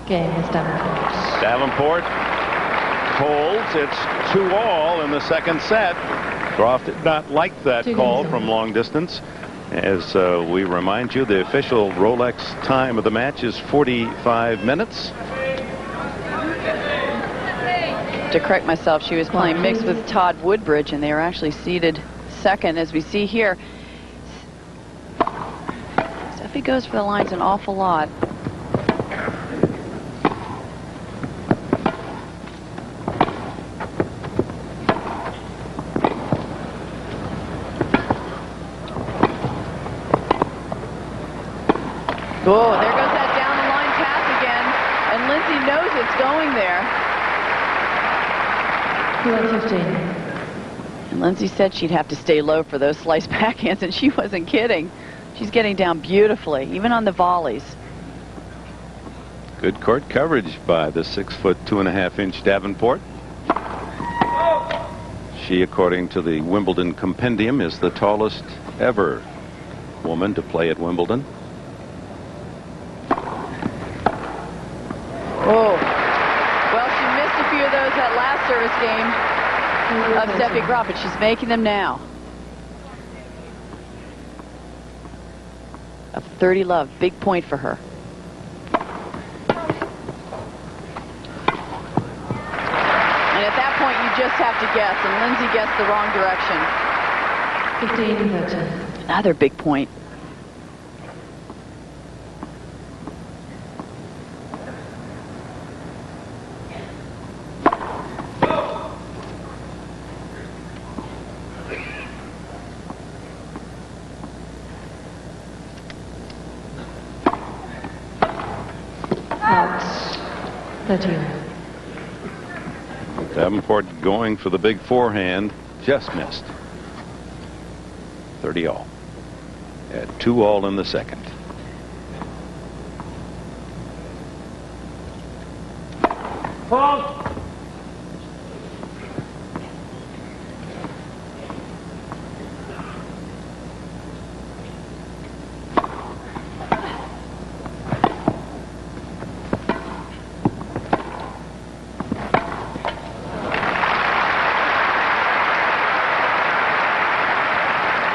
Game is Davenport. Davenport holds. It's 2-all in the second set. Graf did not like that call from long distance. As we remind you, the official Rolex time of the match is 45 minutes. To correct myself, she was playing mixed with Todd Woodbridge, and they were actually seated second, as we see here. Steffi goes for the lines an awful lot. Oh, there goes that down the line pass again, and Lindsay knows it's going there. 15. And Lindsay said she'd have to stay low for those slice backhands, and she wasn't kidding. She's getting down beautifully, even on the volleys. Good court coverage by the 6-foot 2.5-inch Davenport. She, according to the Wimbledon Compendium, is the tallest ever woman to play at Wimbledon. Oh, well, she missed a few of those that last service game of Steffi Graf, but she's making them now. A 30 love, big point for her. And at that point, you just have to guess, and Lindsay guessed the wrong direction. 15-13. Another big point. Out. 13. Davenport going for the big forehand, just missed. 30-all. At 2-all in the second.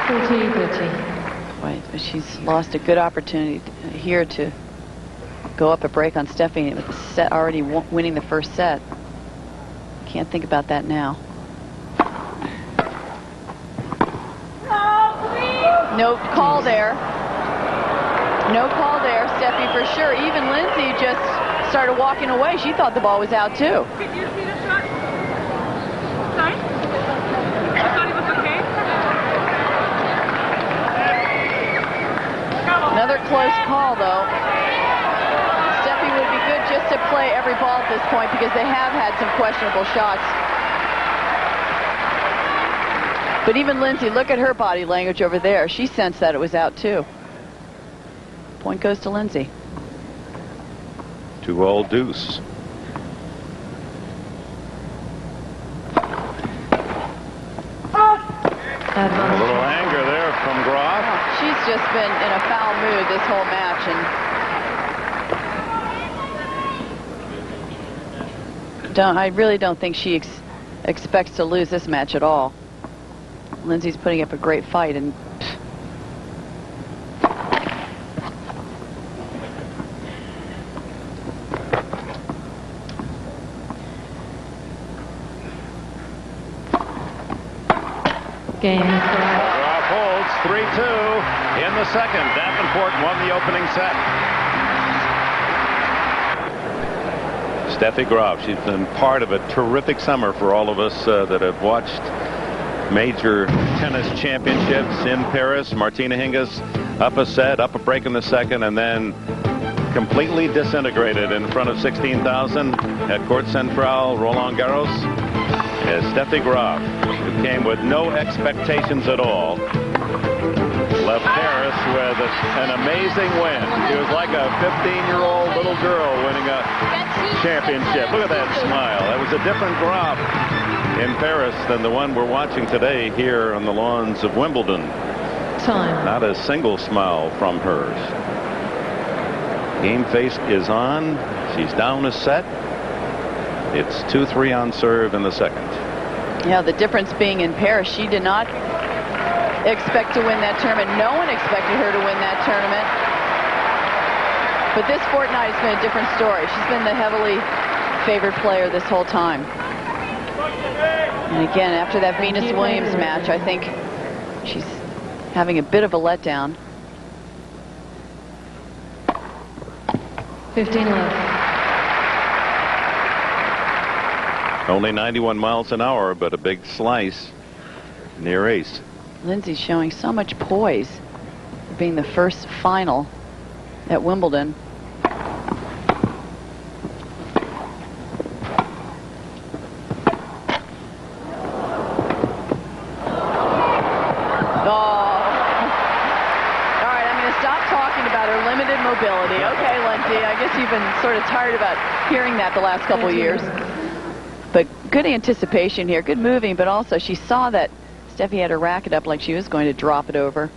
40-30. Boy, she's lost a good opportunity here to go up a break on Steffi with the set already winning the first set. Can't think about that now. No call there. No call there, Steffi, for sure. Even Lindsay just started walking away. She thought the ball was out, too. Did you see the shot? Sorry? I thought it was okay. Another close call, though. Steffi would be good just to play every ball at this point because they have had some questionable shots. But even Lindsay, look at her body language over there. She sensed that it was out, too. Point goes to Lindsay. 2-all deuce. A little anger there from Graf. She's just been in a foul mood this whole match, and I really don't think she expects to lose this match at all. Lindsay's putting up a great fight, and Game. Graf holds 3-2 in the second. Davenport won the opening set. Steffi Graf, she's been part of a terrific summer for all of us that have watched major tennis championships in Paris. Martina Hingis up a set, up a break in the second, and then completely disintegrated in front of 16,000 at Court Central, Roland Garros. As Steffi Graf, who came with no expectations at all, left Paris with an amazing win. She was like a 15-year-old little girl winning a championship. Look at that smile. That was a different Graf in Paris than the one we're watching today here on the lawns of Wimbledon. Time. Not a single smile from hers. Game face is on. She's down a set. It's 2-3 on serve in the second. yeah, the difference being in Paris, she did not expect to win that tournament. No one expected her to win that tournament. But this fortnight has been a different story. She's been the heavily favored player this whole time. And again, after that Venus-Williams match, I think she's having a bit of a letdown. 15 left. Only 91 miles an hour, but a big slice near ace. Lindsay's showing so much poise for being the first final at Wimbledon. Mobility. Okay, Lindsay, I guess you've been sort of tired about hearing that the last couple of years. But good anticipation here, good moving, but also she saw that Steffi had her racket up like she was going to drop it over.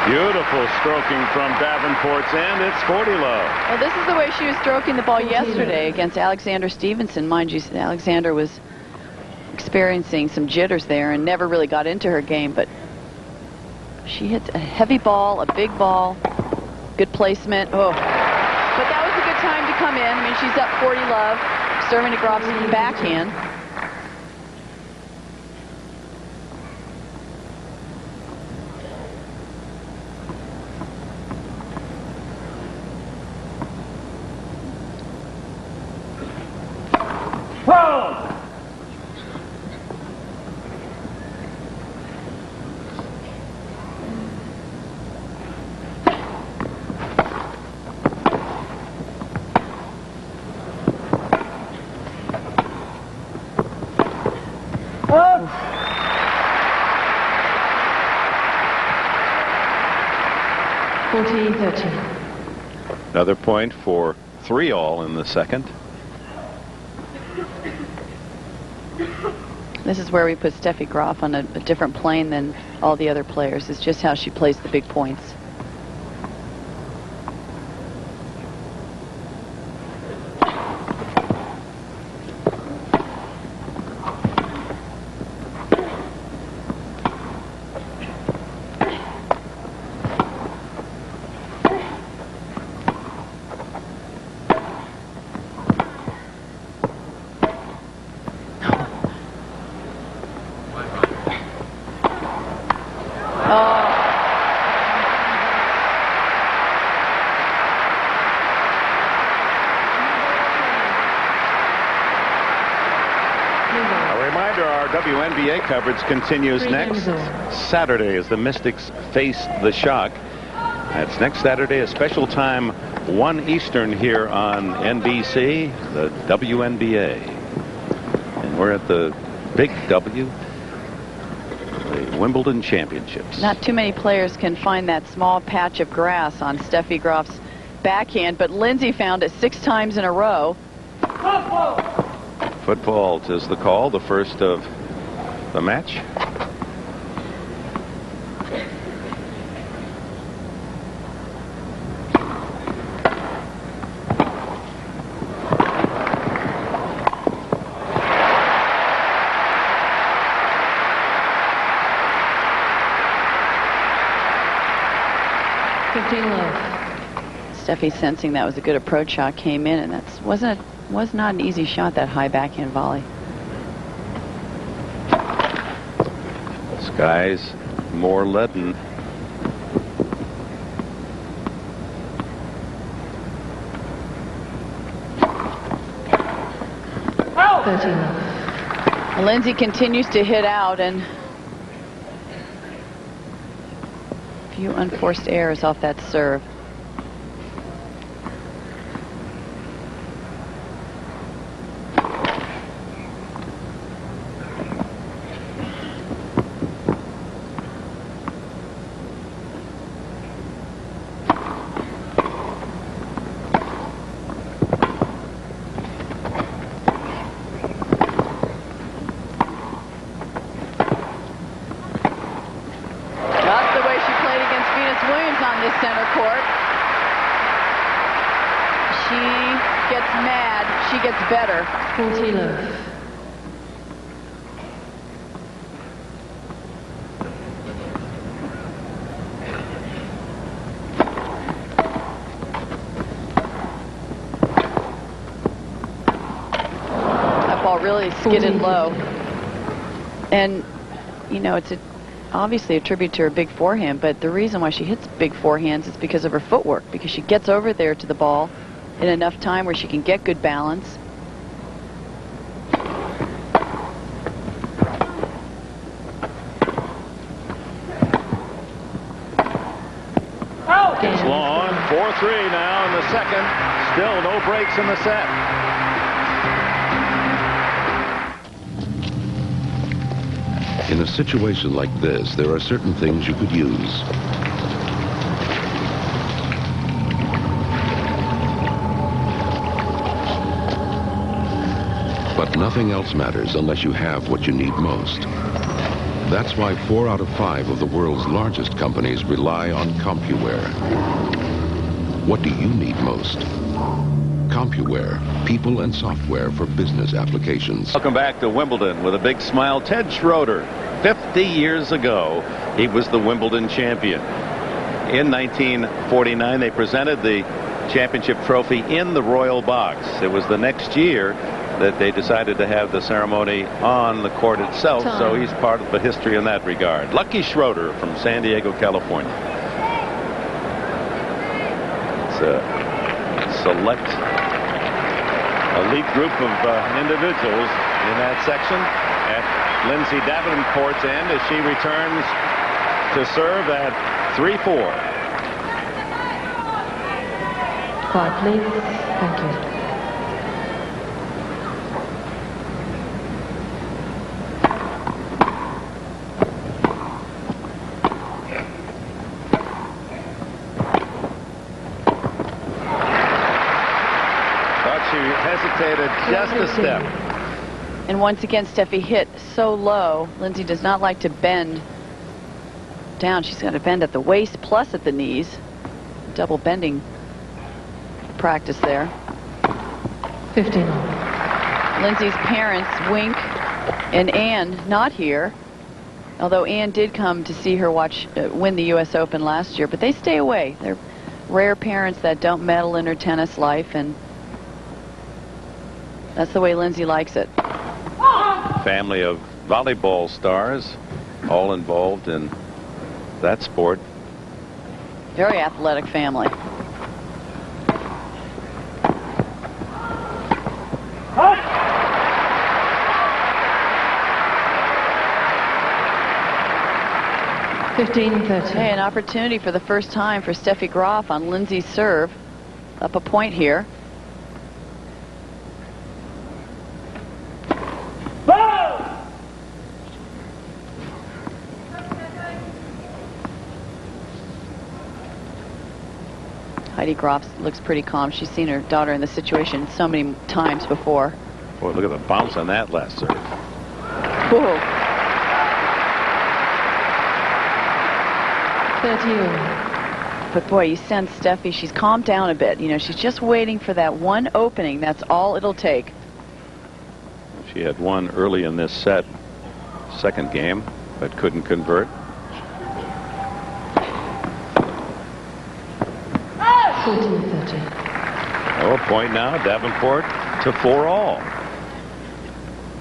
Beautiful stroking from Davenport's end. It's 40 low. Well, this is the way she was stroking the ball yesterday against Alexander Stevenson. Mind you, Alexander was experiencing some jitters there and never really got into her game, but she hit a heavy ball, a big ball, good placement. Oh, but that was a good time to come in. I mean, she's up 40 love, serving to Graf's backhand. Another point for 3-all in the second. This is where we put Steffi Graf on a different plane than all the other players. It's just how she plays the big points. WNBA coverage continues next Saturday as the Mystics face the Shock. That's next Saturday, a special time, 1 Eastern here on NBC, the WNBA. And we're at the Big W, the Wimbledon Championships. Not too many players can find that small patch of grass on Steffi Graf's backhand, but Lindsay found it 6 times in a row. Football is the call, the first of the match. Steffi, sensing that was a good approach shot, came in, and that was not an easy shot, that high backhand volley. Skies more leaden. Lindsay continues to hit out, and a few unforced errors off that serve. Better. That ball really skidded low. And, you know, it's obviously a tribute to her big forehand, but the reason why she hits big forehands is because of her footwork, because she gets over there to the ball in enough time where she can get good balance. It's long, 4-3 now in the second. Still no breaks in the set. In a situation like this, there are certain things you could use. But nothing else matters unless you have what you need most. That's why 4 out of 5 of the world's largest companies rely on CompuWare. What do you need most? CompuWare, people and software for business applications. Welcome back to Wimbledon with a big smile. Ted Schroeder, 50 years ago, he was the Wimbledon champion. In 1949, they presented the championship trophy in the Royal Box. It was the next year that they decided to have the ceremony on the court itself, so he's part of the history in that regard. Lucky Schroeder from San Diego, California. It's a select elite group of individuals in that section at Lindsay Davenport's end as she returns to serve at 3-4. Quiet, please. Thank you. Just a step. And once again, Steffi hit so low. Lindsay does not like to bend down. She's got to bend at the waist plus at the knees. Double bending practice there. 15. Lindsay's parents, Wink and Ann, not here. Although Ann did come to see her win the U.S. Open last year, but they stay away. They're rare parents that don't meddle in her tennis life, and that's the way Lindsay likes it. Family of volleyball stars, all involved in that sport. Very athletic family. Hey, an opportunity for the first time for Steffi Graf on Lindsay's serve. Up a point here. Heidi Graf looks pretty calm. She's seen her daughter in this situation so many times before. Boy, look at the bounce on that last serve. Whoa. 30. But boy, you sense Steffi, she's calmed down a bit. You know, she's just waiting for that one opening. That's all it'll take. She had one early in this set, second game, but couldn't convert. 14-30. Oh, a point now, Davenport to 4-all.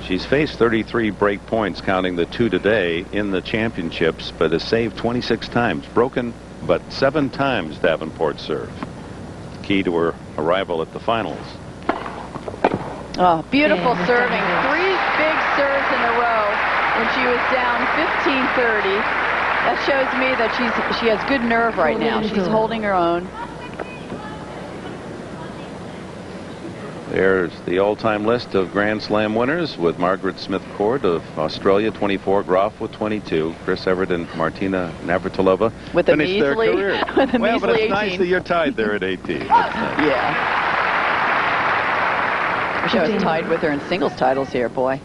She's faced 33 break points, counting the 2 today in the championships, but has saved 26 times. Broken, but 7 times Davenport serve. Key to her arrival at the finals. Oh, beautiful serving. 3 big serves in a row when she was down 15-30. That shows me that she has good nerve right now. She's holding her own. There's the all-time list of Grand Slam winners, with Margaret Smith Court of Australia, 24, Graf with 22, Chris Evert and Martina Navratilova with a finished their measly, career. with a well, but it's 18. nice that you're tied there at 18. That's nice. Yeah. Wish I was tied with her in singles titles here, boy.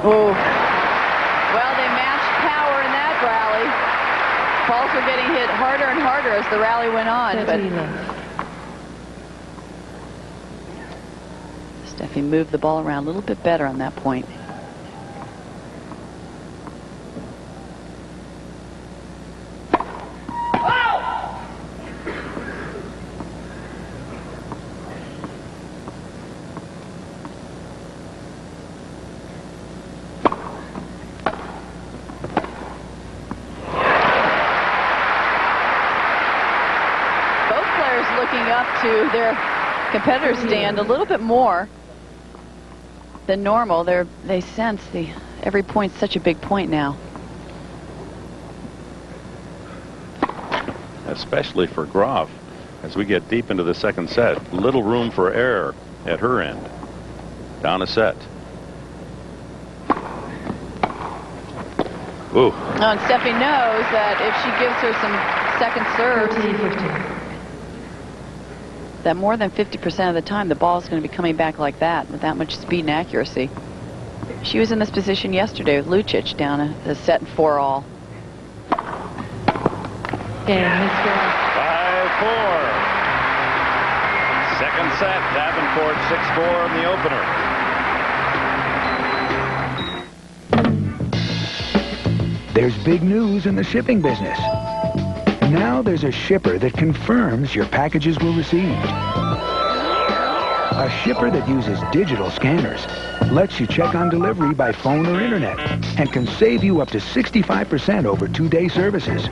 Oh. Well, they matched power in that rally. Balls were getting hit harder and harder as the rally went on. But Steffi moved the ball around a little bit better on that point. Looking up to their competitors' stand a little bit more than normal. They sense every point's such a big point now. Especially for Graf, as we get deep into the second set. Little room for error at her end. Down a set. Ooh. Oh, and Steffi knows that if she gives her some second serves, that more than 50% of the time the ball is going to be coming back like that with that much speed and accuracy. She was in this position yesterday with Lucic down a set 4-all. 5-4. Second set, Davenport 6-4 in the opener. There's big news in the shipping business. Now there's a shipper that confirms your packages were received. A shipper that uses digital scanners, lets you check on delivery by phone or internet, and can save you up to 65% over 2-day services.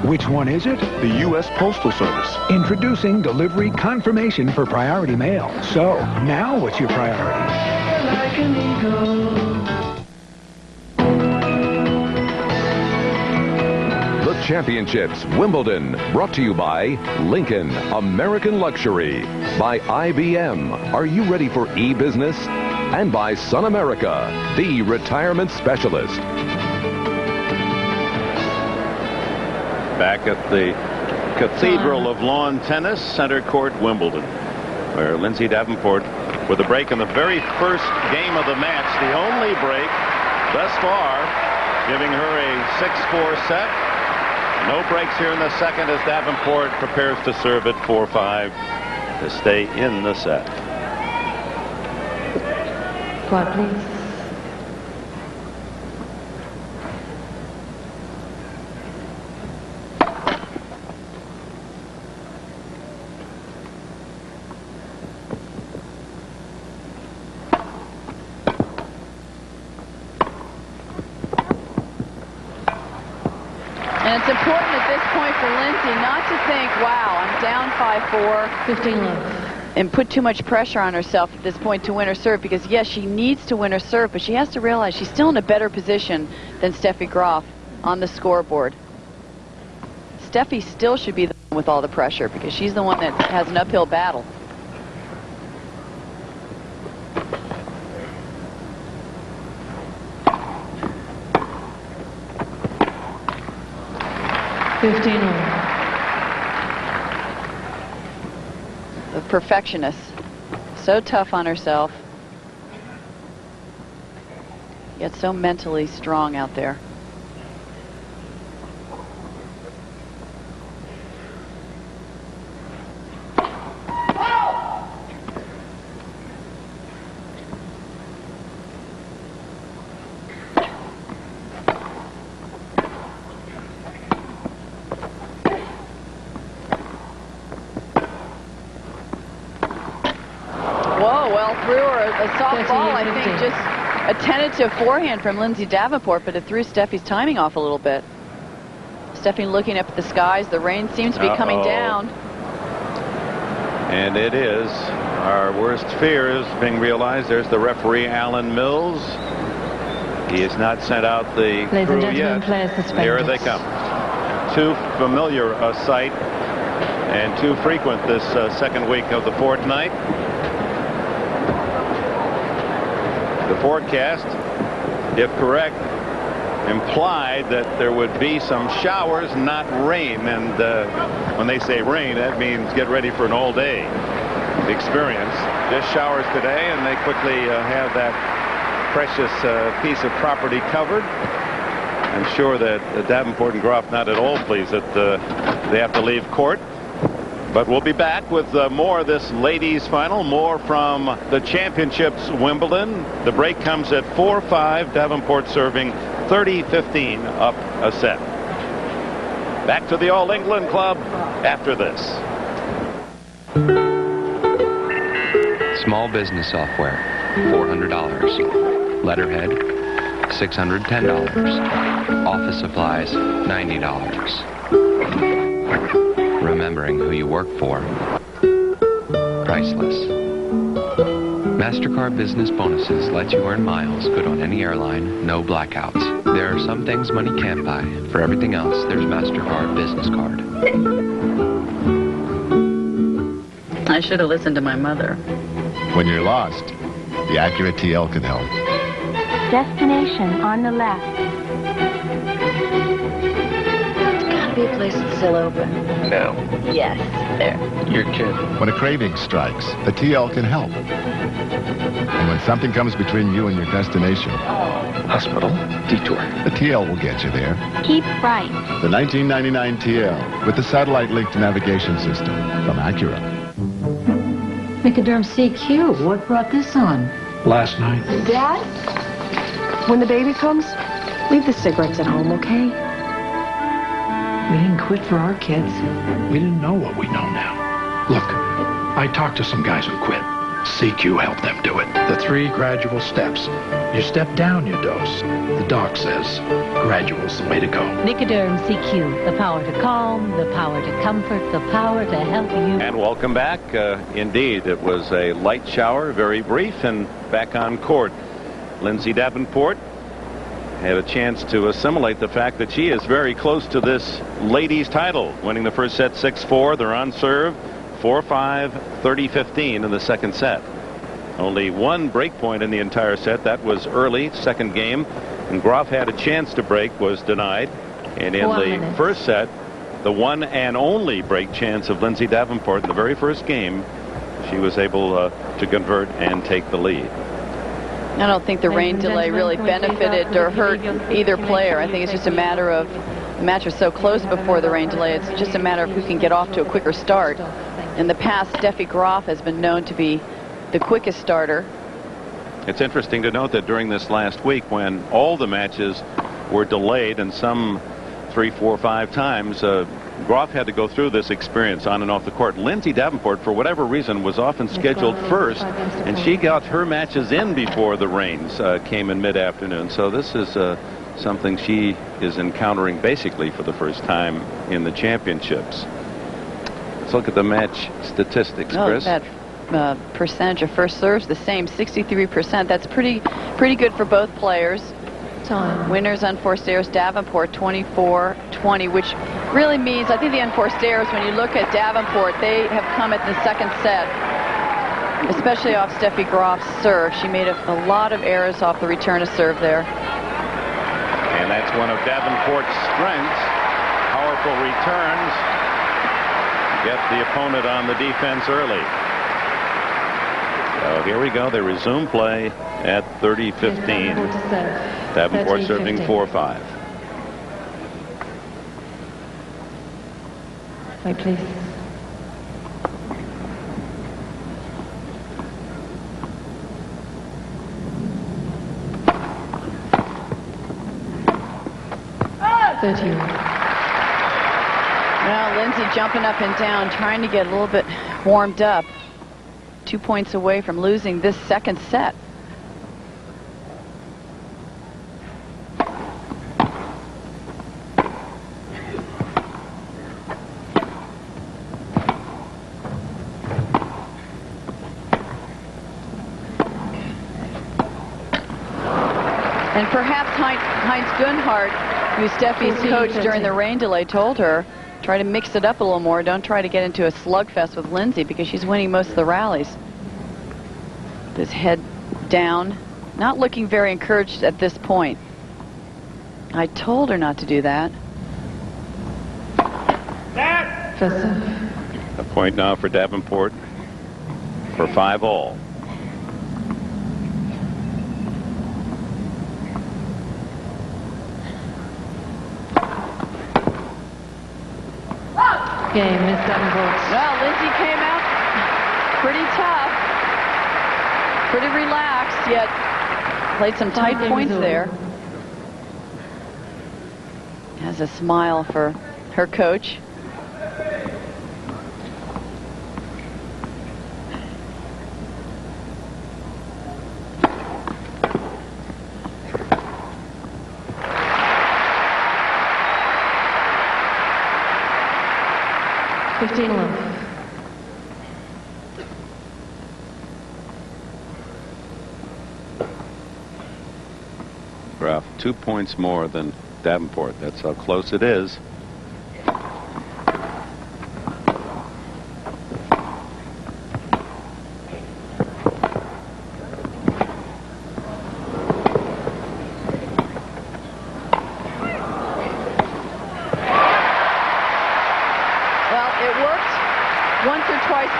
Which one is it? The U.S. Postal Service. Introducing delivery confirmation for priority mail. So, now what's your priority? Like an eagle. Championships, Wimbledon, brought to you by Lincoln, American Luxury, by IBM, are you ready for e-business? And by Sun America, the retirement specialist. Back at the Cathedral of Lawn Tennis, Center Court, Wimbledon, where Lindsay Davenport with a break in the very first game of the match, the only break thus far, giving her a 6-4 set. No breaks here in the second as Davenport prepares to serve at 4-5 to stay in the set. Squad, please. And it's important at this point for Lindsay not to think, wow, I'm down 5-4. 15 love. And put too much pressure on herself at this point to win her serve, because yes, she needs to win her serve, but she has to realize she's still in a better position than Steffi Graf on the scoreboard. Steffi still should be the one with all the pressure because she's the one that has an uphill battle. The perfectionist, so tough on herself, yet so mentally strong out there. Threw her a soft ball, I think just a tentative forehand from Lindsay Davenport, but it threw Steffi's timing off a little bit. Steffi looking up at the skies. The rain seems to be coming down. And it is. Our worst fear is being realized. There's the referee, Alan Mills. He has not sent out the crew yet. Here they come. Too familiar a sight and too frequent this second week of the fortnight. The forecast, if correct, implied that there would be some showers, not rain. And when they say rain, that means get ready for an all-day experience. Just showers today, and they quickly have that precious piece of property covered. I'm sure that Davenport and Graf not at all pleased that they have to leave court. But we'll be back with more of this ladies' final, more from the championships, Wimbledon. The break comes at 4-5. Davenport serving 30-15 up a set. Back to the All England Club after this. Small business software, $400. Letterhead, $610. Office supplies, $90. Remembering who you work for, priceless. MasterCard Business Bonuses lets you earn miles good on any airline, no blackouts. There are some things money can't buy. For everything else, there's MasterCard Business Card. I should have listened to my mother. When you're lost, the accurate TL can help. Destination on the left. Be a place that's still open. No. Yes, there. You're kidding. When a craving strikes, the TL can help. And when something comes between you and your destination, hospital, detour, the TL will get you there. Keep right. The 1999 TL with the satellite-linked navigation system from Acura. Nicoderm CQ, what brought this on? Last night. Dad, when the baby comes, leave the cigarettes at home, okay? We didn't quit for our kids. We didn't know what we know now. Look, I talked to some guys who quit. CQ helped them do it. The 3 gradual steps. You step down your dose. The doc says gradual's the way to go. Nicoderm CQ, the power to calm, the power to comfort, the power to help you. And welcome back. Indeed, it was a light shower, very brief, and back on court. Lindsay Davenport had a chance to assimilate the fact that she is very close to this ladies title, winning the first set 6-4. They're on serve 4-5, 30-15 in the second set. Only one break point in the entire set. That was early, second game. And Graf had a chance to break, was denied. And in the first set, the one and only break chance of Lindsay Davenport in the very first game, she was able to convert and take the lead. I don't think the rain delay really benefited or hurt either player. I think it's just a matter of the match was so close before the rain delay. It's just a matter of who can get off to a quicker start. In the past, Steffi Graf has been known to be the quickest starter. It's interesting to note that during this last week, when all the matches were delayed and some 3, 4, 5 times, Graf had to go through this experience on and off the court. Lindsay Davenport, for whatever reason, was often scheduled first, and she got her matches in before the rains came in mid-afternoon. So this is something she is encountering basically for the first time in the championships. Let's look at the match statistics, Chris. That percentage of first serves the same, 63%. That's pretty good for both players. Winners unforced errors, Davenport 24-20, which really means, I think the unforced errors, when you look at Davenport, they have come at the second set, especially off Steffi Graf's serve. She made a lot of errors off the return of serve there. And that's one of Davenport's strengths. Powerful returns. Get the opponent on the defense early. So here we go. They resume play at 30-15. Davenport serving 4-5. Wait, please. Well, Lindsay jumping up and down, trying to get a little bit warmed up. 2 points away from losing this second set. And perhaps Heinz Gunhart, who's Steffi's coach during the rain delay, told her, try to mix it up a little more. Don't try to get into a slugfest with Lindsay because she's winning most of the rallies. His head down, not looking very encouraged at this point. I told her not to do that. A point now for Davenport for 5-all. Game, Miss Davenport. Well, Lindsay came out pretty tough, pretty relaxed, yet played some tight points there. Has a smile for her coach. Graf 2 points more than Davenport. That's how close it is.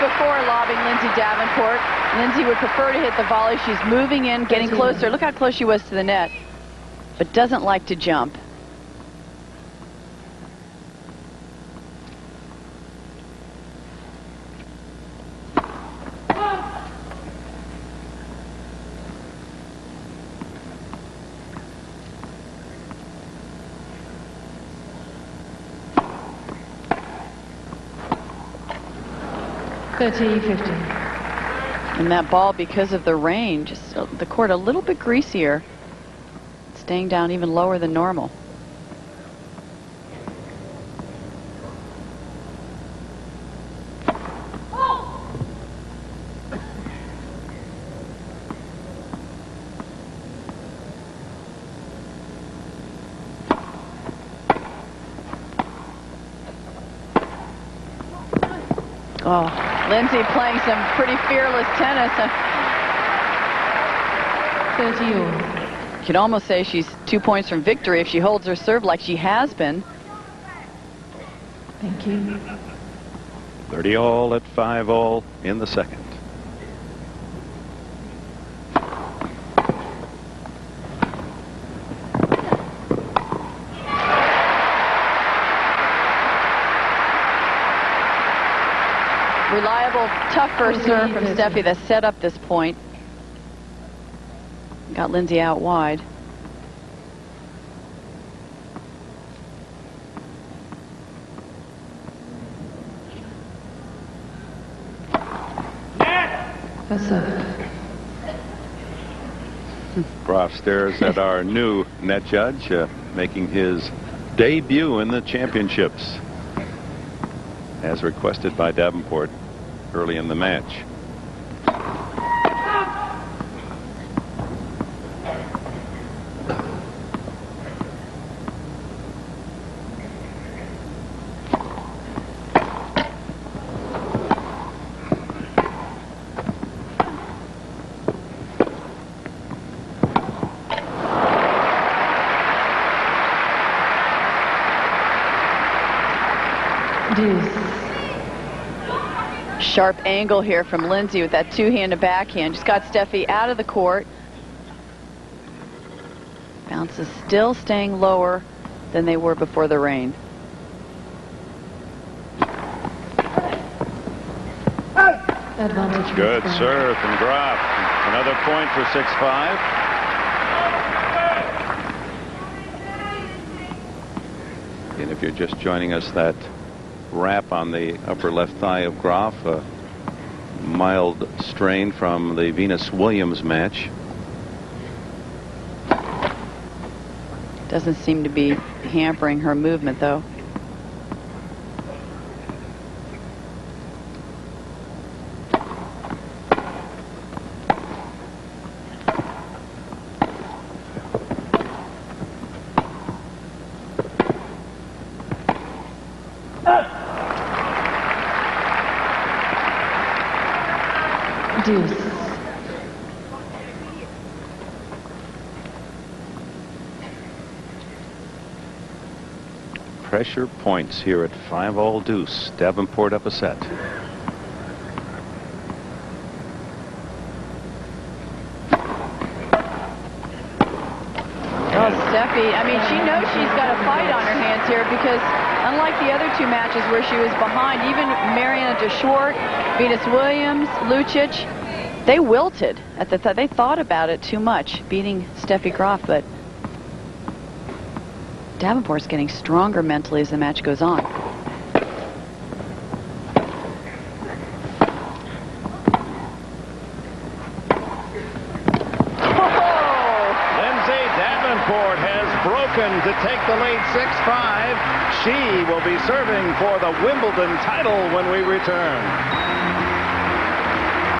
Before lobbing Lindsay Davenport. Lindsay would prefer to hit the volley. She's moving in, getting closer. Look how close she was to the net, but doesn't like to jump. And that ball, because of the rain, just the court a little bit greasier, staying down even lower than normal. Oh, Lindsay playing some pretty fearless tennis. 30 all. You could almost say she's 2 points from victory if she holds her serve like she has been. Thank you. 30 all at 5 all in the second. Reliable, tough first serve from Steffi that set up this point. Got Lindsay out wide. That's Graf stares at our new net judge, making his debut in the championships, as requested by Davenport early in the match. Sharp angle here from Lindsay with that two-handed backhand. Just got Steffi out of the court. Bounces still staying lower than they were before the rain. advantage. Good serve from Graf. Another point for 6-5. And if you're just joining us, that wrap on the upper left thigh of Graf, a mild strain from the Venus-Williams match. Doesn't seem to be hampering her movement, though. Deuce. Pressure points here at 5-all deuce. Davenport up a set. Oh, Steffi, I mean, she knows she's got a fight on her hands here because unlike the other two matches where she was behind, even Mariana de Short, Venus Williams, Lucic, they wilted at the they thought about it too much, beating Steffi Graf, but Davenport's getting stronger mentally as the match goes on. Lindsay Davenport has broken to take the lead 6-5. She will be serving for the Wimbledon title when we return.